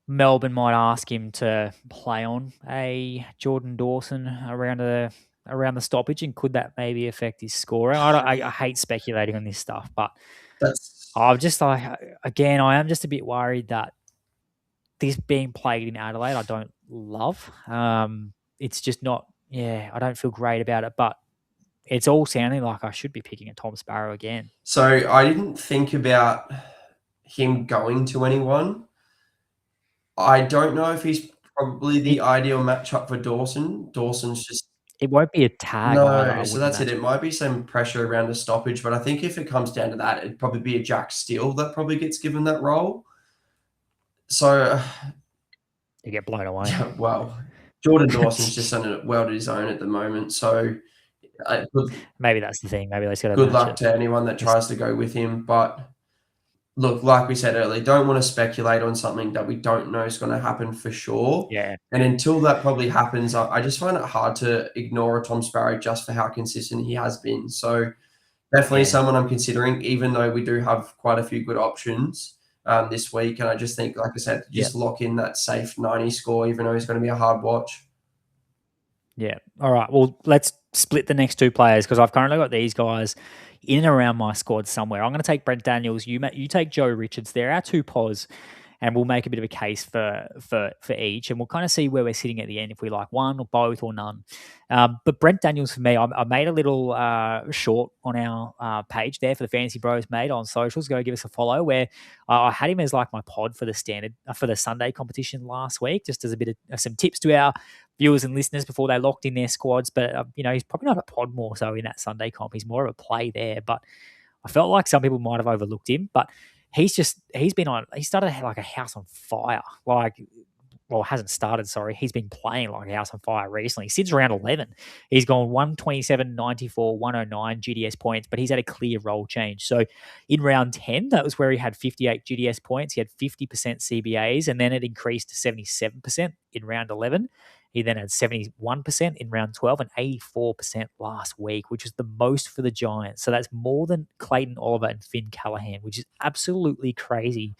Melbourne might ask him to play on a Jordan Dawson around the stoppage, and could that maybe affect his scoring? I hate speculating on this stuff, but I'm just I am just a bit worried that this being played in Adelaide, I don't love. It's just not. Yeah, I don't feel great about it, but it's all sounding like I should be picking a Tom Sparrow again. So I didn't think about him going to anyone. I don't know if he's probably the ideal matchup for Dawson. Dawson's just... It won't be a tag. No, so that's it. It might be some pressure around a stoppage, but I think if it comes down to that, it'd probably be a Jack Steele that probably gets given that role. So you get blown away. Well, Jordan Dawson's just on a world of his own at the moment. So maybe that's the thing. Maybe they got good luck to anyone that tries to go with him. But look, like we said earlier, don't want to speculate on something that we don't know is going to happen for sure. Yeah. And until that probably happens, I just find it hard to ignore a Tom Sparrow just for how consistent he has been. So definitely someone I'm considering, even though we do have quite a few good options this week. And I just think, like I said, just lock in that safe 90 score, even though he's going to be a hard watch. Yeah. All right. Well, let's split the next 2 players because I've currently got these guys in and around my squad somewhere. I'm going to take Brent Daniels. You take Joe Richards. They're our 2 pos, and we'll make a bit of a case for each, and we'll kind of see where we're sitting at the end if we like one or both or none. But Brent Daniels for me, I made a little short on our page there for the Fantasy Bros made on socials. Go give us a follow. Where I had him as like my pod for the Sunday competition last week, just as a bit of some tips to our viewers and listeners before they locked in their squads. But he's probably not a pod more so in that Sunday comp. He's more of a play there. But I felt like some people might have overlooked him. But he started like a house on fire. Hasn't started, sorry. He's been playing like a house on fire recently. Since round 11, he's gone 127, 94, 109 GDS points, but he's had a clear role change. So in round 10, that was where he had 58 GDS points. He had 50% CBAs, and then it increased to 77% in round 11. He then had 71% in round 12 and 84% last week, which is the most for the Giants. So that's more than Clayton Oliver and Finn Callahan, which is absolutely crazy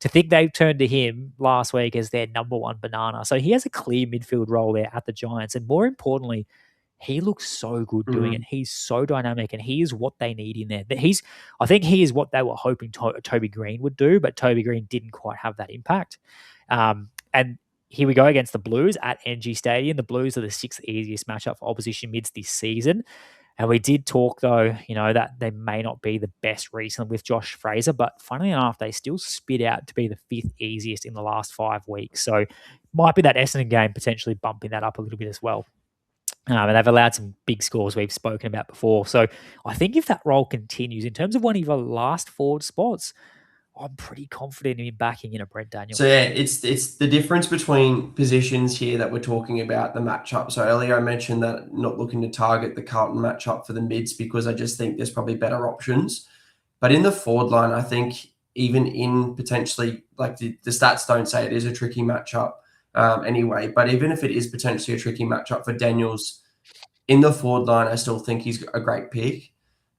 to think they've turned to him last week as their number 1 banana. So he has a clear midfield role there at the Giants. And more importantly, he looks so good doing it. He's so dynamic, and he is what they need in there. I think he is what they were hoping Toby Green would do, but Toby Green didn't quite have that impact. And here we go against the Blues at NG Stadium. The Blues are the 6th easiest matchup for opposition mids this season. And we did talk, though, that they may not be the best recently with Josh Fraser, but funnily enough, they still spit out to be the 5th easiest in the last 5 weeks. So might be that Essendon game potentially bumping that up a little bit as well. And they've allowed some big scores we've spoken about before. So I think if that role continues, in terms of one of the last forward spots, I'm pretty confident in backing in a Brent Daniels. So yeah, it's the difference between positions here that we're talking about the matchup. So earlier I mentioned that not looking to target the Carlton matchup for the mids because I just think there's probably better options. But in the forward line, I think even in potentially, like the stats don't say it is a tricky matchup anyway, but even if it is potentially a tricky matchup for Daniels in the forward line, I still think he's a great pick.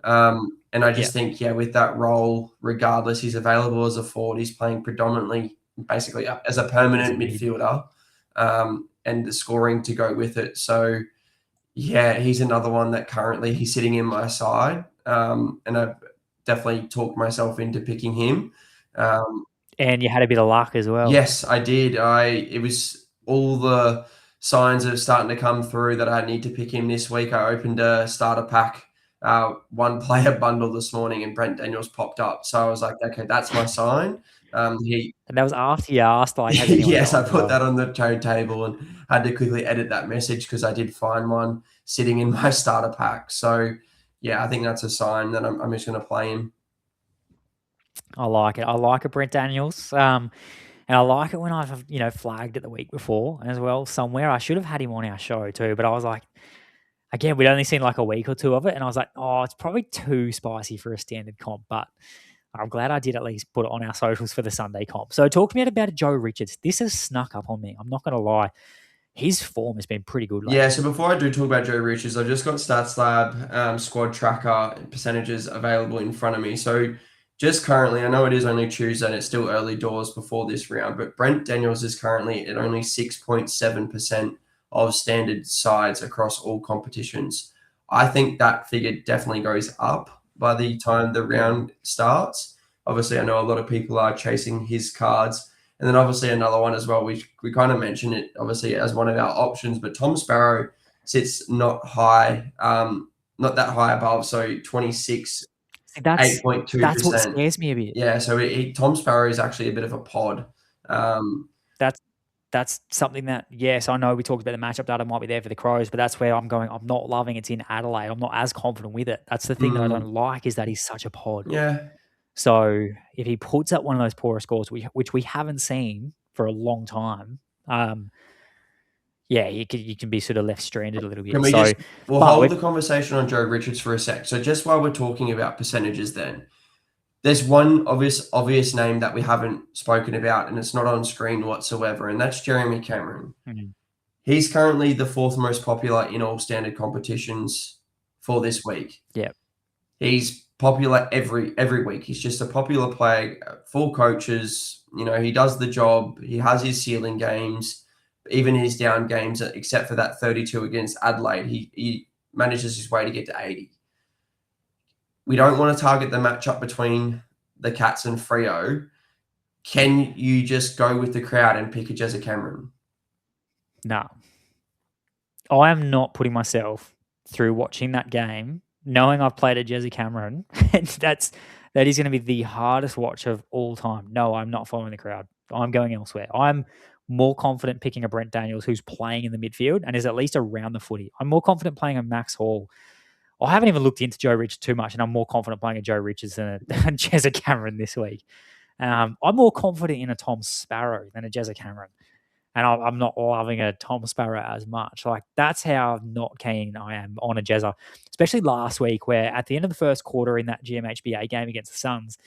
And I just think, with that role, regardless, he's available as a forward. He's playing predominantly, basically, as a permanent midfielder, and the scoring to go with it. So, he's another one that currently he's sitting in my side, and I've definitely talked myself into picking him. And you had a bit of luck as well. Yes, I did. It was all the signs of starting to come through that I need to pick him this week. I opened a starter pack, one player bundle this morning, and Brent Daniels popped up. So I was like, okay, that's my sign. And that was after you asked, like, has anyone yes, I gone? put that on the trade table and had to quickly edit that message because I did find one sitting in my starter pack. So I think that's a sign that I'm just going to play him. I like it. I like it, Brent Daniels. And I like it when I've, flagged it the week before as well somewhere. I should have had him on our show too, but I was like, again, we'd only seen like a week or two of it, and I was like, oh, it's probably too spicy for a standard comp, but I'm glad I did at least put it on our socials for the Sunday comp. So talk to me about Joe Richards. This has snuck up on me. I'm not going to lie. His form has been pretty good lately. Yeah, so before I do talk about Joe Richards, I've just got StatsLab squad tracker percentages available in front of me. So just currently, I know it is only Tuesday and it's still early doors before this round, but Brent Daniels is currently at only 6.7% of standard sides across all competitions. I think that figure definitely goes up by the time the round starts. Obviously, I know a lot of people are chasing his cards. And then obviously another one as well, we kind of mentioned it obviously as one of our options, but Tom Sparrow sits not high, not that high above, so 26, 8.2%. That's what scares me a bit. Yeah, so Tom Sparrow is actually a bit of a pod. That's something that, yes, I know we talked about the matchup data might be there for the Crows, but that's where I'm going. I'm not loving it's in Adelaide. I'm not as confident with it. That's the thing that I don't like is that he's such a pod. Yeah. So if he puts up one of those poorer scores, which we haven't seen for a long time, you can be sort of left stranded a little bit. We'll hold the conversation on Joe Richards for a sec. So just while we're talking about percentages then, there's one obvious name that we haven't spoken about, and it's not on screen whatsoever, and that's Jeremy Cameron. Mm-hmm. He's currently the fourth most popular in all standard competitions for this week. Yeah. He's popular every week. He's just a popular player for coaches. He does the job. He has his ceiling games, even his down games, except for that 32 against Adelaide. He manages his way to get to 80. We don't want to target the matchup between the Cats and Freo. Can you just go with the crowd and pick a Jezza Cameron? No. I am not putting myself through watching that game, knowing I've played a Jezza Cameron. that is going to be the hardest watch of all time. No, I'm not following the crowd. I'm going elsewhere. I'm more confident picking a Brent Daniels who's playing in the midfield and is at least around the footy. I'm more confident playing a Max Hall. I haven't even looked into Joe Richards too much, and I'm more confident playing a Joe Richards than a Jezza Cameron this week. I'm more confident in a Tom Sparrow than a Jezza Cameron, and I'm not loving a Tom Sparrow as much. Like, that's how not keen I am on a Jezza, especially last week where at the end of the first quarter in that GMHBA game against the Suns,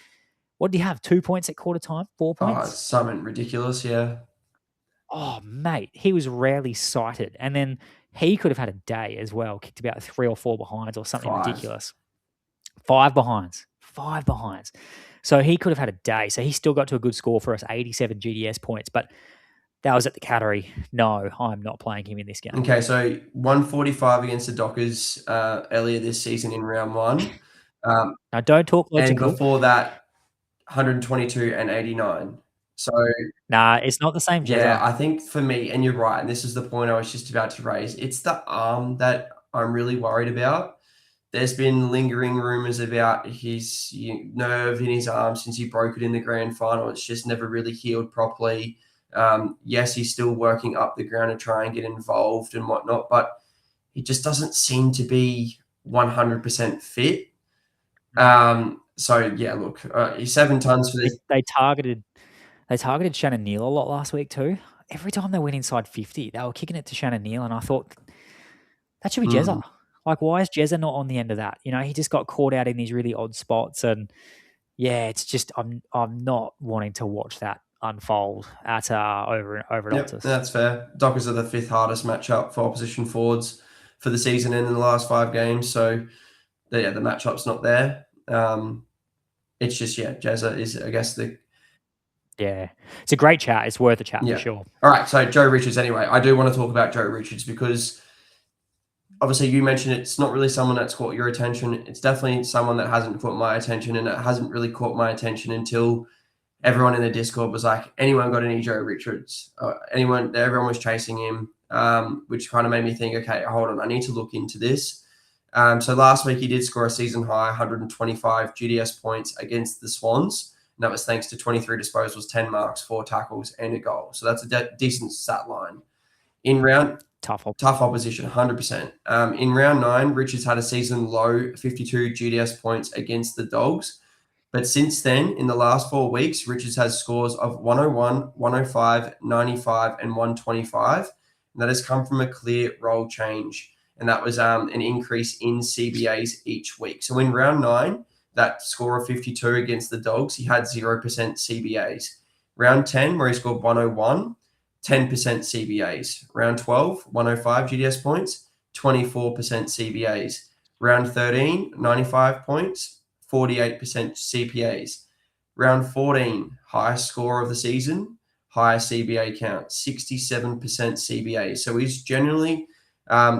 what did he have? 2 points at quarter time? 4 points? Something ridiculous, yeah. Oh, mate, he was rarely sighted. And then he could have had a day as well, kicked about 3 or 4 behinds or something ridiculous. 5 behinds. So he could have had a day. So he still got to a good score for us, 87 GDS points. But that was at the Cattery. No, I'm not playing him in this game. Okay, so 145 against the Dockers earlier this season in round 1. Now, don't talk logical. And before that, 122 and 89. So nah, it's not the same Jezza. Yeah, I think for me, and you're right, and this is the point I was just about to raise, it's the arm that I'm really worried about. There's been lingering rumors about his nerve in his arm since he broke it in the grand final. It's just never really healed properly. Yes, he's still working up the ground to try and get involved and whatnot, but he just doesn't seem to be 100% fit. So, yeah, look, he's 7 tons for this. They targeted Shannon Neal a lot last week too. Every time they went inside 50, they were kicking it to Shannon Neal, and I thought, that should be Jezza. Like, why is Jezza not on the end of that? He just got caught out in these really odd spots, and Yeah, it's just I'm not wanting to watch that unfold at over at Yep, Optus. that's fair. Dockers are the 5th hardest matchup for opposition forwards for the season and in the last 5 games. So, the matchup's not there. It's just, Jazza is, I guess, the... Yeah, it's a great chat. It's worth a chat Yeah. for sure. All right, so Joe Richards anyway. I do want to talk about Joe Richards because obviously you mentioned it's not really someone that's caught your attention. It's definitely someone that hasn't caught my attention, and it hasn't really caught my attention until everyone in the Discord was like, anyone got any Joe Richards? Everyone was chasing him, which kind of made me think, okay, hold on, I need to look into this. So last week he did score a season high 125 GDS points against the Swans. And that was thanks to 23 disposals, 10 marks, 4 tackles, and a goal. So that's a decent stat line. In round... Tough opposition, 100%. In round 9, Richards had a season low 52 GDS points against the Dogs. But since then, in the last 4 weeks, Richards has scores of 101, 105, 95, and 125. And that has come from a clear role change. And that was an increase in CBAs each week. So in round 9, that score of 52 against the Dogs, he had 0% CBAs. Round 10, where he scored 101, 10% CBAs. Round 12, 105 GDS points, 24% CBAs. Round 13, 95 points, 48% CPAs. Round 14, highest score of the season, highest CBA count, 67% CBA. So he's generally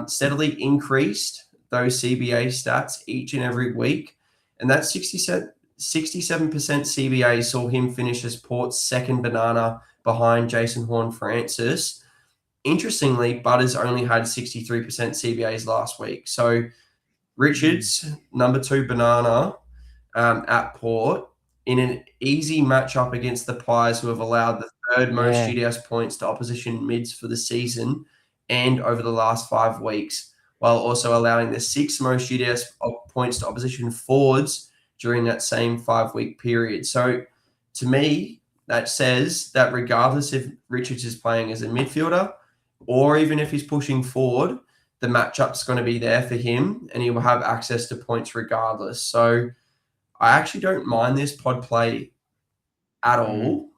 steadily increased those CBA stats each and every week. And that 67% CBA saw him finish as Port's second banana behind Jason Horne-Francis. Interestingly, Butters only had 63% CBAs last week. So Richards, number 2 banana at Port, in an easy matchup against the Pies, who have allowed the 3rd most GDS points to opposition mids for the season and over the last 5 weeks, while also allowing the 6th most GDS points to opposition forwards during that same 5-week period. So to me, that says that regardless if Richards is playing as a midfielder or even if he's pushing forward, the matchup's going to be there for him and he will have access to points regardless. So I actually don't mind this pod play at all.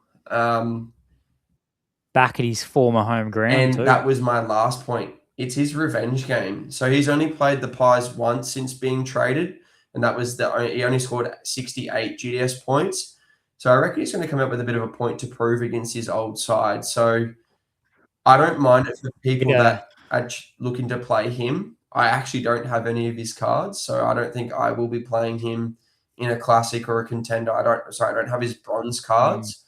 Back at his former home ground, and too. That was my last point. It's his revenge game. So he's only played the Pies once since being traded, and that was he only scored 68 GDS points. So I reckon he's going to come up with a bit of a point to prove against his old side. So I don't mind it for people that are looking to play him. I actually don't have any of his cards, so I don't think I will be playing him in a classic or a contender. I don't have his bronze cards.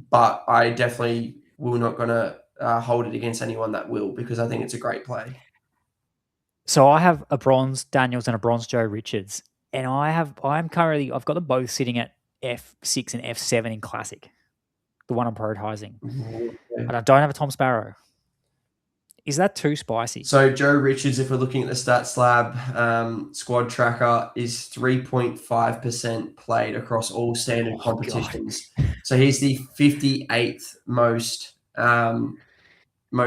But I definitely will not going to hold it against anyone that will, because I think it's a great play. So I have a bronze Daniels and a bronze Joe Richards, and I've got them both sitting at F6 and F7 in classic, the one I'm prioritizing. And I don't have a Tom Sparrow. Is that too spicy? So Joe Richards, if we're looking at the Stats Lab squad tracker, is 3.5% played across all standard competitions. God. So he's the 58th most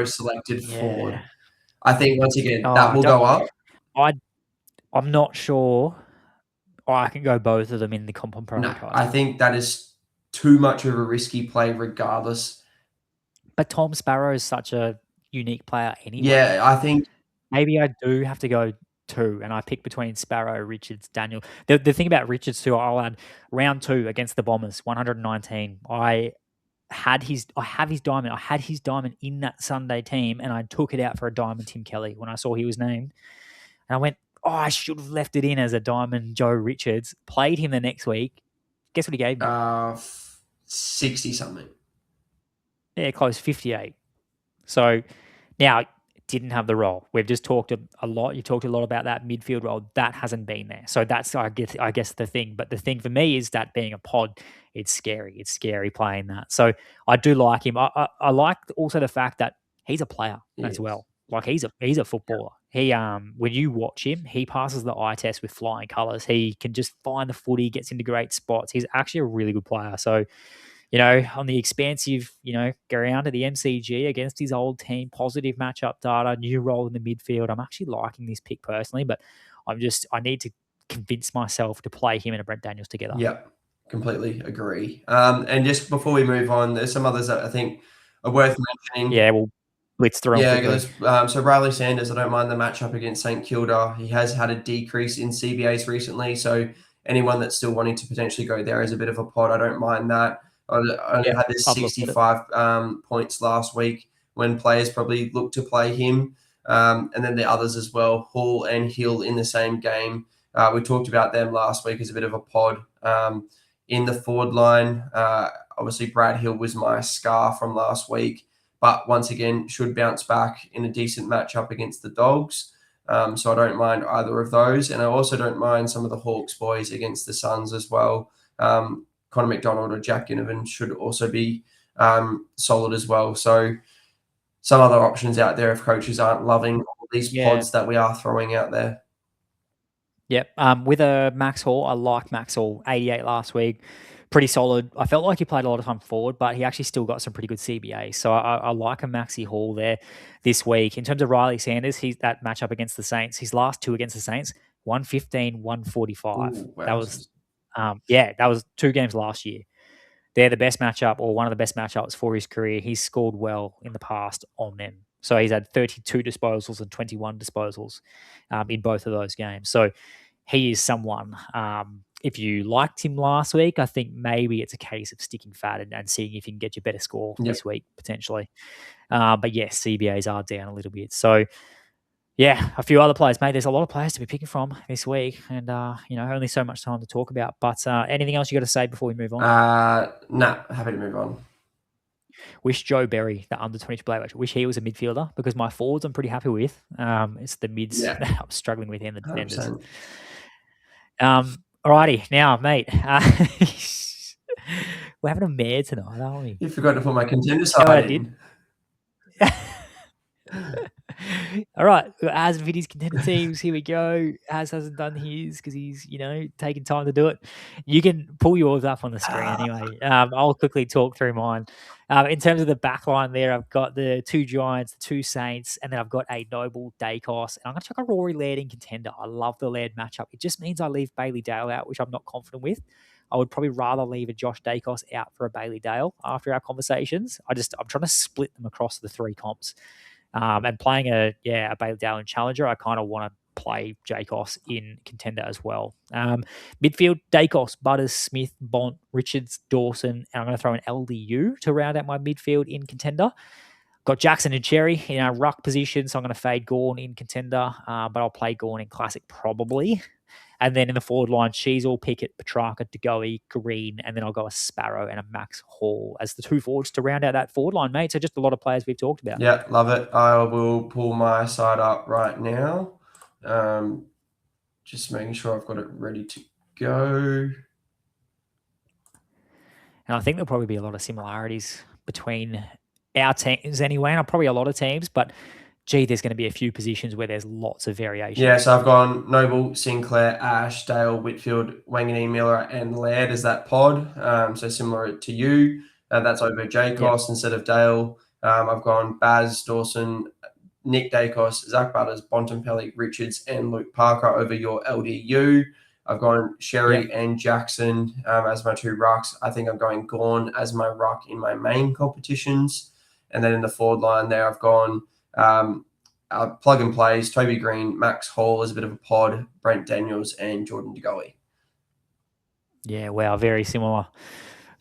selected forward. I think once again that will go up. I'm not sure. I can go both of them in the comp on prioritize. No, I think that is too much of a risky play regardless. But Tom Sparrow is such a unique player anyway. Yeah, I think maybe I do have to go 2, and I pick between Sparrow, Richards, Daniel. The thing about Richards too, I'll add round 2 against the Bombers, 119. I have his diamond. I had his diamond in that Sunday team, and I took it out for a diamond Tim Kelly when I saw he was named. And I went, I should have left it in as a diamond Joe Richards. Played him the next week. Guess what he gave me? 60-something. Yeah, close, 58. So now didn't have the role. We've just talked a lot. You talked a lot about that midfield role. That hasn't been there. So that's, I guess the thing. But the thing for me is that being a pod, it's scary. It's scary playing that. So I do like him. I like also the fact that he's a player as well. Like he's a footballer. He when you watch him, he passes the eye test with flying colours. He can just find the footy, gets into great spots. He's actually a really good player. So, on the expansive, go around to the MCG against his old team, positive matchup data, new role in the midfield. I'm actually liking this pick personally, but I need to convince myself to play him and a Brent Daniels together. Yep, completely agree. And just before we move on, there's some others that I think are worth mentioning. Yeah, we'll blitz through them quickly. So Riley Sanders, I don't mind the matchup against St Kilda. He has had a decrease in CBAs recently, so anyone that's still wanting to potentially go there is a bit of a pod. I don't mind that. I only had this 65 points last week when players probably look to play him. And then the others as well, Hall and Hill in the same game. We talked about them last week as a bit of a pod. In the forward line, obviously Brad Hill was my scar from last week, but once again should bounce back in a decent matchup against the Dogs. So I don't mind either of those. And I also don't mind some of the Hawks boys against the Suns as well. Connor McDonald or Jack Ginnivan should also be solid as well. So some other options out there if coaches aren't loving all these pods that we are throwing out there. Yep. With a Max Hall, I like Max Hall, 88 last week. Pretty solid. I felt like he played a lot of time forward, but he actually still got some pretty good CBA. So I like a Maxi Hall there this week. In terms of Riley Sanders, he's that matchup against the Saints. His last two against the Saints, 115, 145. Ooh, wow. That was 2 games last year. They're the best matchup or one of the best matchups for his career. He's scored well in the past on them. So he's had 32 disposals and 21 disposals in both of those games. So he is someone, if you liked him last week, I think maybe it's a case of sticking fat and seeing if you can get your better score this week, potentially. But yes, CBAs are down a little bit. So yeah, a few other players, mate. There's a lot of players to be picking from this week, and only so much time to talk about. But anything else you got to say before we move on? Nah, happy to move on. Wish Joe Berry, the under 20 player, wish he was a midfielder because my forwards I'm pretty happy with. It's the mids that I'm struggling with in the defenders. Alrighty, now, mate, we're having a mare tonight, aren't we? You forgot to put my contender side in. All right, Az and Viddy's contender teams. Here we go. Az hasn't done his because he's, taking time to do it. You can pull yours up on the screen anyway. I'll quickly talk through mine. In terms of the back line there, I've got the 2 Giants, the 2 Saints, and then I've got a Noble Dacos. And I'm going to chuck a Rory Laird in contender. I love the Laird matchup. It just means I leave Bailey Dale out, which I'm not confident with. I would probably rather leave a Josh Dacos out for a Bailey Dale after our conversations. I'm trying to split them across the 3 comps. And playing a Bailey Dale in Challenger, I kind of want to play Jacos in contender as well. Midfield, Dacos, Butters, Smith, Bont, Richards, Dawson, and I'm going to throw an LDU to round out my midfield in contender. Got Jackson and Cherry in our ruck position, so I'm going to fade Gawn in contender, but I'll play Gawn in classic probably. And then in the forward line, Sheasel, Pickett, Petrarca, DeGoey, Green, and then I'll go a Sparrow and a Max Hall as the 2 forwards to round out that forward line, mate. So just a lot of players we've talked about. Yeah, love it. I will pull my side up right now. Just making sure I've got it ready to go. And I think there'll probably be a lot of similarities between our teams anyway, and probably a lot of teams, but there's going to be a few positions where there's lots of variation. Yeah, so I've gone Noble, Sinclair, Ash, Dale, Whitfield, Wanganeen, Miller, and Laird as that pod. So similar to you. That's over Jacos instead of Dale. I've gone Baz, Dawson, Nick Dacos, Zach Butters, Bontempelli, Richards, and Luke Parker over your LDU. I've gone Sherry and Jackson as my 2 rucks. I think I'm going Gawn as my ruck in my main competitions. And then in the forward line there, I've gone plug and plays, Toby Green, Max Hall as a bit of a pod, Brent Daniels, and Jordan DeGoey. Yeah, wow, very similar.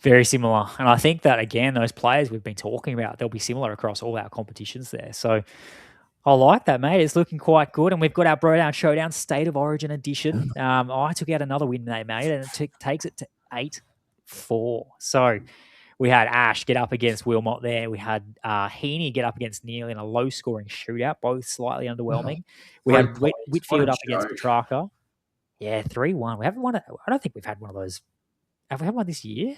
Very similar. And I think that, again, those players we've been talking about, they'll be similar across all our competitions there. So I like that, mate. It's looking quite good. And we've got our Bro Down Showdown State of Origin edition. I took out another win there, mate, and it takes it to 8-4. So we had Ash get up against Wilmot there. We had Heaney get up against Neil in a low-scoring shootout, both slightly underwhelming. We had Whitfield up against Petrarca. Yeah, 3-1. We haven't won it. I don't think we've had one of those. Have we had one this year?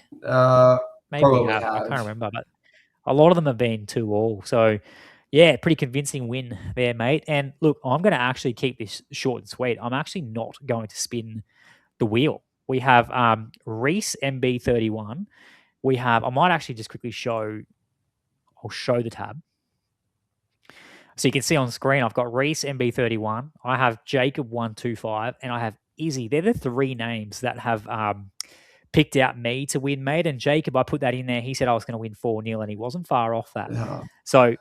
Maybe we have. I can't remember, but a lot of them have been 2-2. So, yeah, pretty convincing win there, mate. And look, I'm going to actually keep this short and sweet. I'm actually not going to spin the wheel. We have Reese MB31. I might actually just quickly I'll show the tab. So you can see on screen, I've got Reese MB31. I have Jacob 125, and I have Izzy. They're the three names that have picked out me to win, mate. And Jacob, I put that in there. He said I was going to win 4-0, and he wasn't far off that. Yeah. So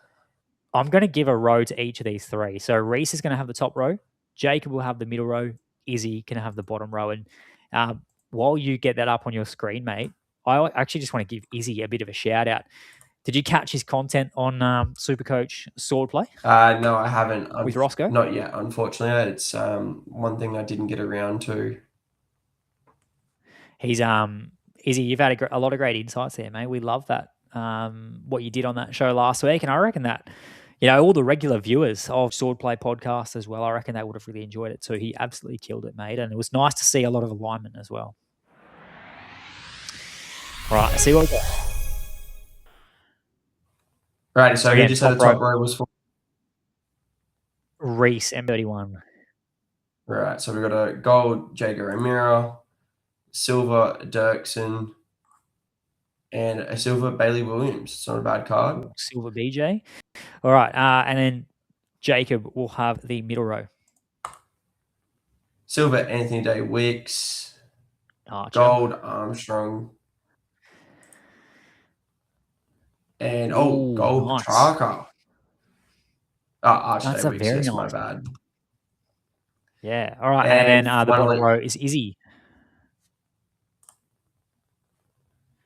I'm going to give a row to each of these three. So Reese is going to have the top row. Jacob will have the middle row. Izzy can have the bottom row. And while you get that up on your screen, mate, I actually just want to give Izzy a bit of a shout out. Did you catch his content on Supercoach Swordplay? No, I haven't. With Roscoe? Not yet, unfortunately. It's one thing I didn't get around to. He's Izzy, you've had a lot of great insights there, mate. We love that. What you did on that show last week, and I reckon that all the regular viewers of Swordplay podcast as well, I reckon they would have really enjoyed it too. He absolutely killed it, mate, and it was nice to see a lot of alignment as well. Right, see what we got. Right, so who just had the top row was for? Reese, M31. Right, so we've got a gold Jager O'Meara, silver Dirksen, and a silver Bailey Williams. It's not a bad card. Silver BJ. All right, and then Jacob will have the middle row. Silver Anthony Day Wicks, Archer. gold Armstrong, and gold nice. Petrarca. Archer That's Day a Wicks, very yes, nice. my bad. Yeah, all right, and then the bottom row is Izzy.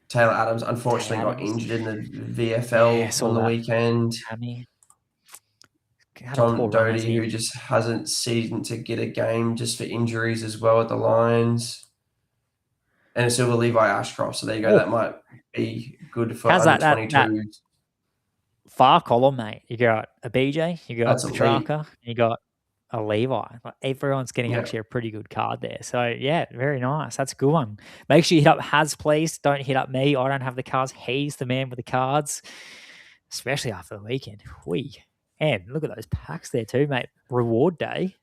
Taylor Adams unfortunately got injured in the VFL on the weekend. Tom Doty, who just hasn't seemed to get a game just for injuries as well at the Lions. And a silver Levi Ashcroft. So there you go. That might be good for under 22s. Far column, mate. You got a BJ, you got That's Petrarca, you got a Levi. Like, everyone's getting actually a pretty good card there. So, yeah, very nice. That's a good one. Make sure you hit up Haz, please. Don't hit up me. I don't have the cards. He's the man with the cards, especially after the weekend. And look at those packs there too, mate. Reward day.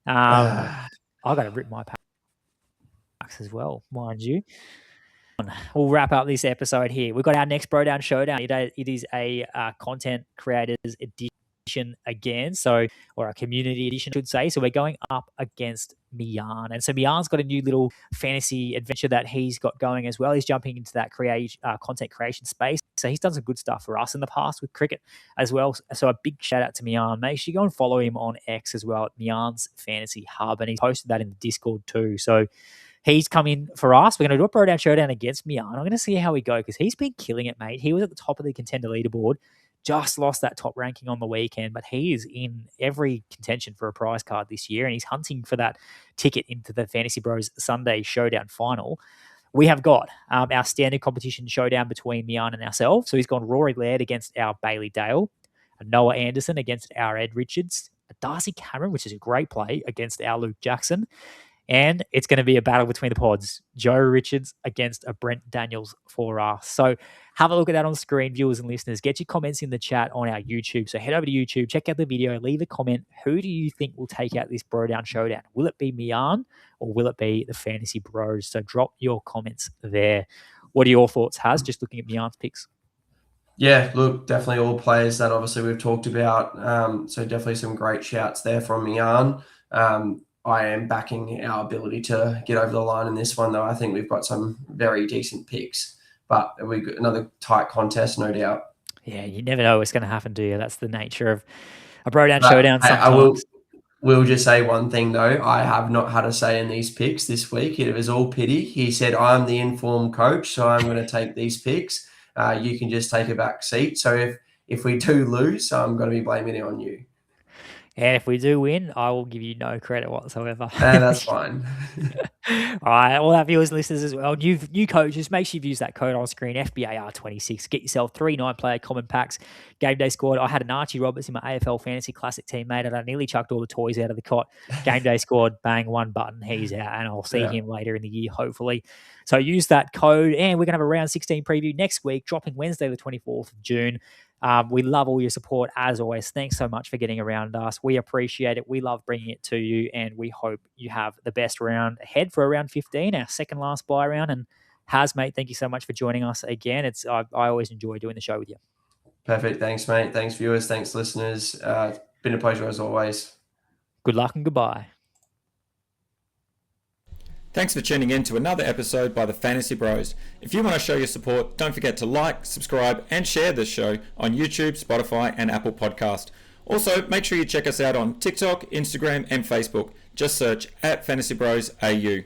I got to rip my packs as well, mind you. We'll wrap up this episode here. We've got our next Bro Down Showdown. It is a content creators edition again, or a community edition, I should say. So we're going up against Mian. And so Mian's got a new little fantasy adventure that he's got going as well. He's jumping into that content creation space. So he's done some good stuff for us in the past with cricket as well. So a big shout out to Mian. Make sure you go and follow him on X as well at Mian's Fantasy Hub. And he's posted that in the Discord too. So he's come in for us. We're going to do a Bro Down Showdown against Mian. I'm going to see how we go because he's been killing it, mate. He was at the top of the Contender leaderboard. Just lost that top ranking on the weekend, but he is in every contention for a prize card this year, and he's hunting for that ticket into the Fantasy Bros Sunday Showdown final. We have got our standard competition showdown between Mian and ourselves. So he's gone Rory Laird against our Bailey Dale, a Noah Anderson against our Ed Richards, a Darcy Cameron, which is a great play, against our Luke Jackson. And it's going to be a battle between the pods. Joe Richards against a Brent Daniels for us. So have a look at that on screen, viewers and listeners. Get your comments in the chat on our YouTube. So head over to YouTube, check out the video, leave a comment. Who do you think will take out this Bro Down Showdown? Will it be Mian or will it be the Fantasy Bros? So drop your comments there. What are your thoughts, Haz, just looking at Mian's picks? Yeah, look, definitely all players that obviously we've talked about. So definitely some great shouts there from Mian. I am backing our ability to get over the line in this one, though. I think we've got some very decent picks, but we've got another tight contest, no doubt. Yeah, you never know what's going to happen, do you? That's the nature of a Bro Down Showdown sometimes. Will just say one thing, though. I have not had a say in these picks this week. It was all Pitty. He said, I'm the informed coach, so I'm going to take these picks. You can just take a back seat. So if we do lose, I'm going to be blaming it on you. And if we do win, I will give you no credit whatsoever. That's fine. All right, all our viewers and listeners as well. New coaches, make sure you've used that code on screen, FBAR26. Get yourself 3 9-player common packs. GameDay Squad. I had an Archie Roberts in my AFL Fantasy Classic team, mate, and I nearly chucked all the toys out of the cot. GameDay Squad, bang, one button, he's out, and I'll see him later in the year, hopefully. So use that code, and we're going to have a round 16 preview next week, dropping Wednesday the 24th of June. We love all your support as always. Thanks so much for getting around us. We appreciate it. We love bringing it to you, and we hope you have the best round ahead for round 15, our second last buy round. And Haz, mate, thank you so much for joining us again. I always enjoy doing the show with you. Perfect. Thanks, mate. Thanks, viewers. Thanks, listeners. It's been a pleasure as always. Good luck and goodbye. Thanks for tuning in to another episode by the Fantasy Bros. If you want to show your support, don't forget to like, subscribe, and share this show on YouTube, Spotify, and Apple Podcast. Also, make sure you check us out on TikTok, Instagram, and Facebook. Just search @FantasyBros AU.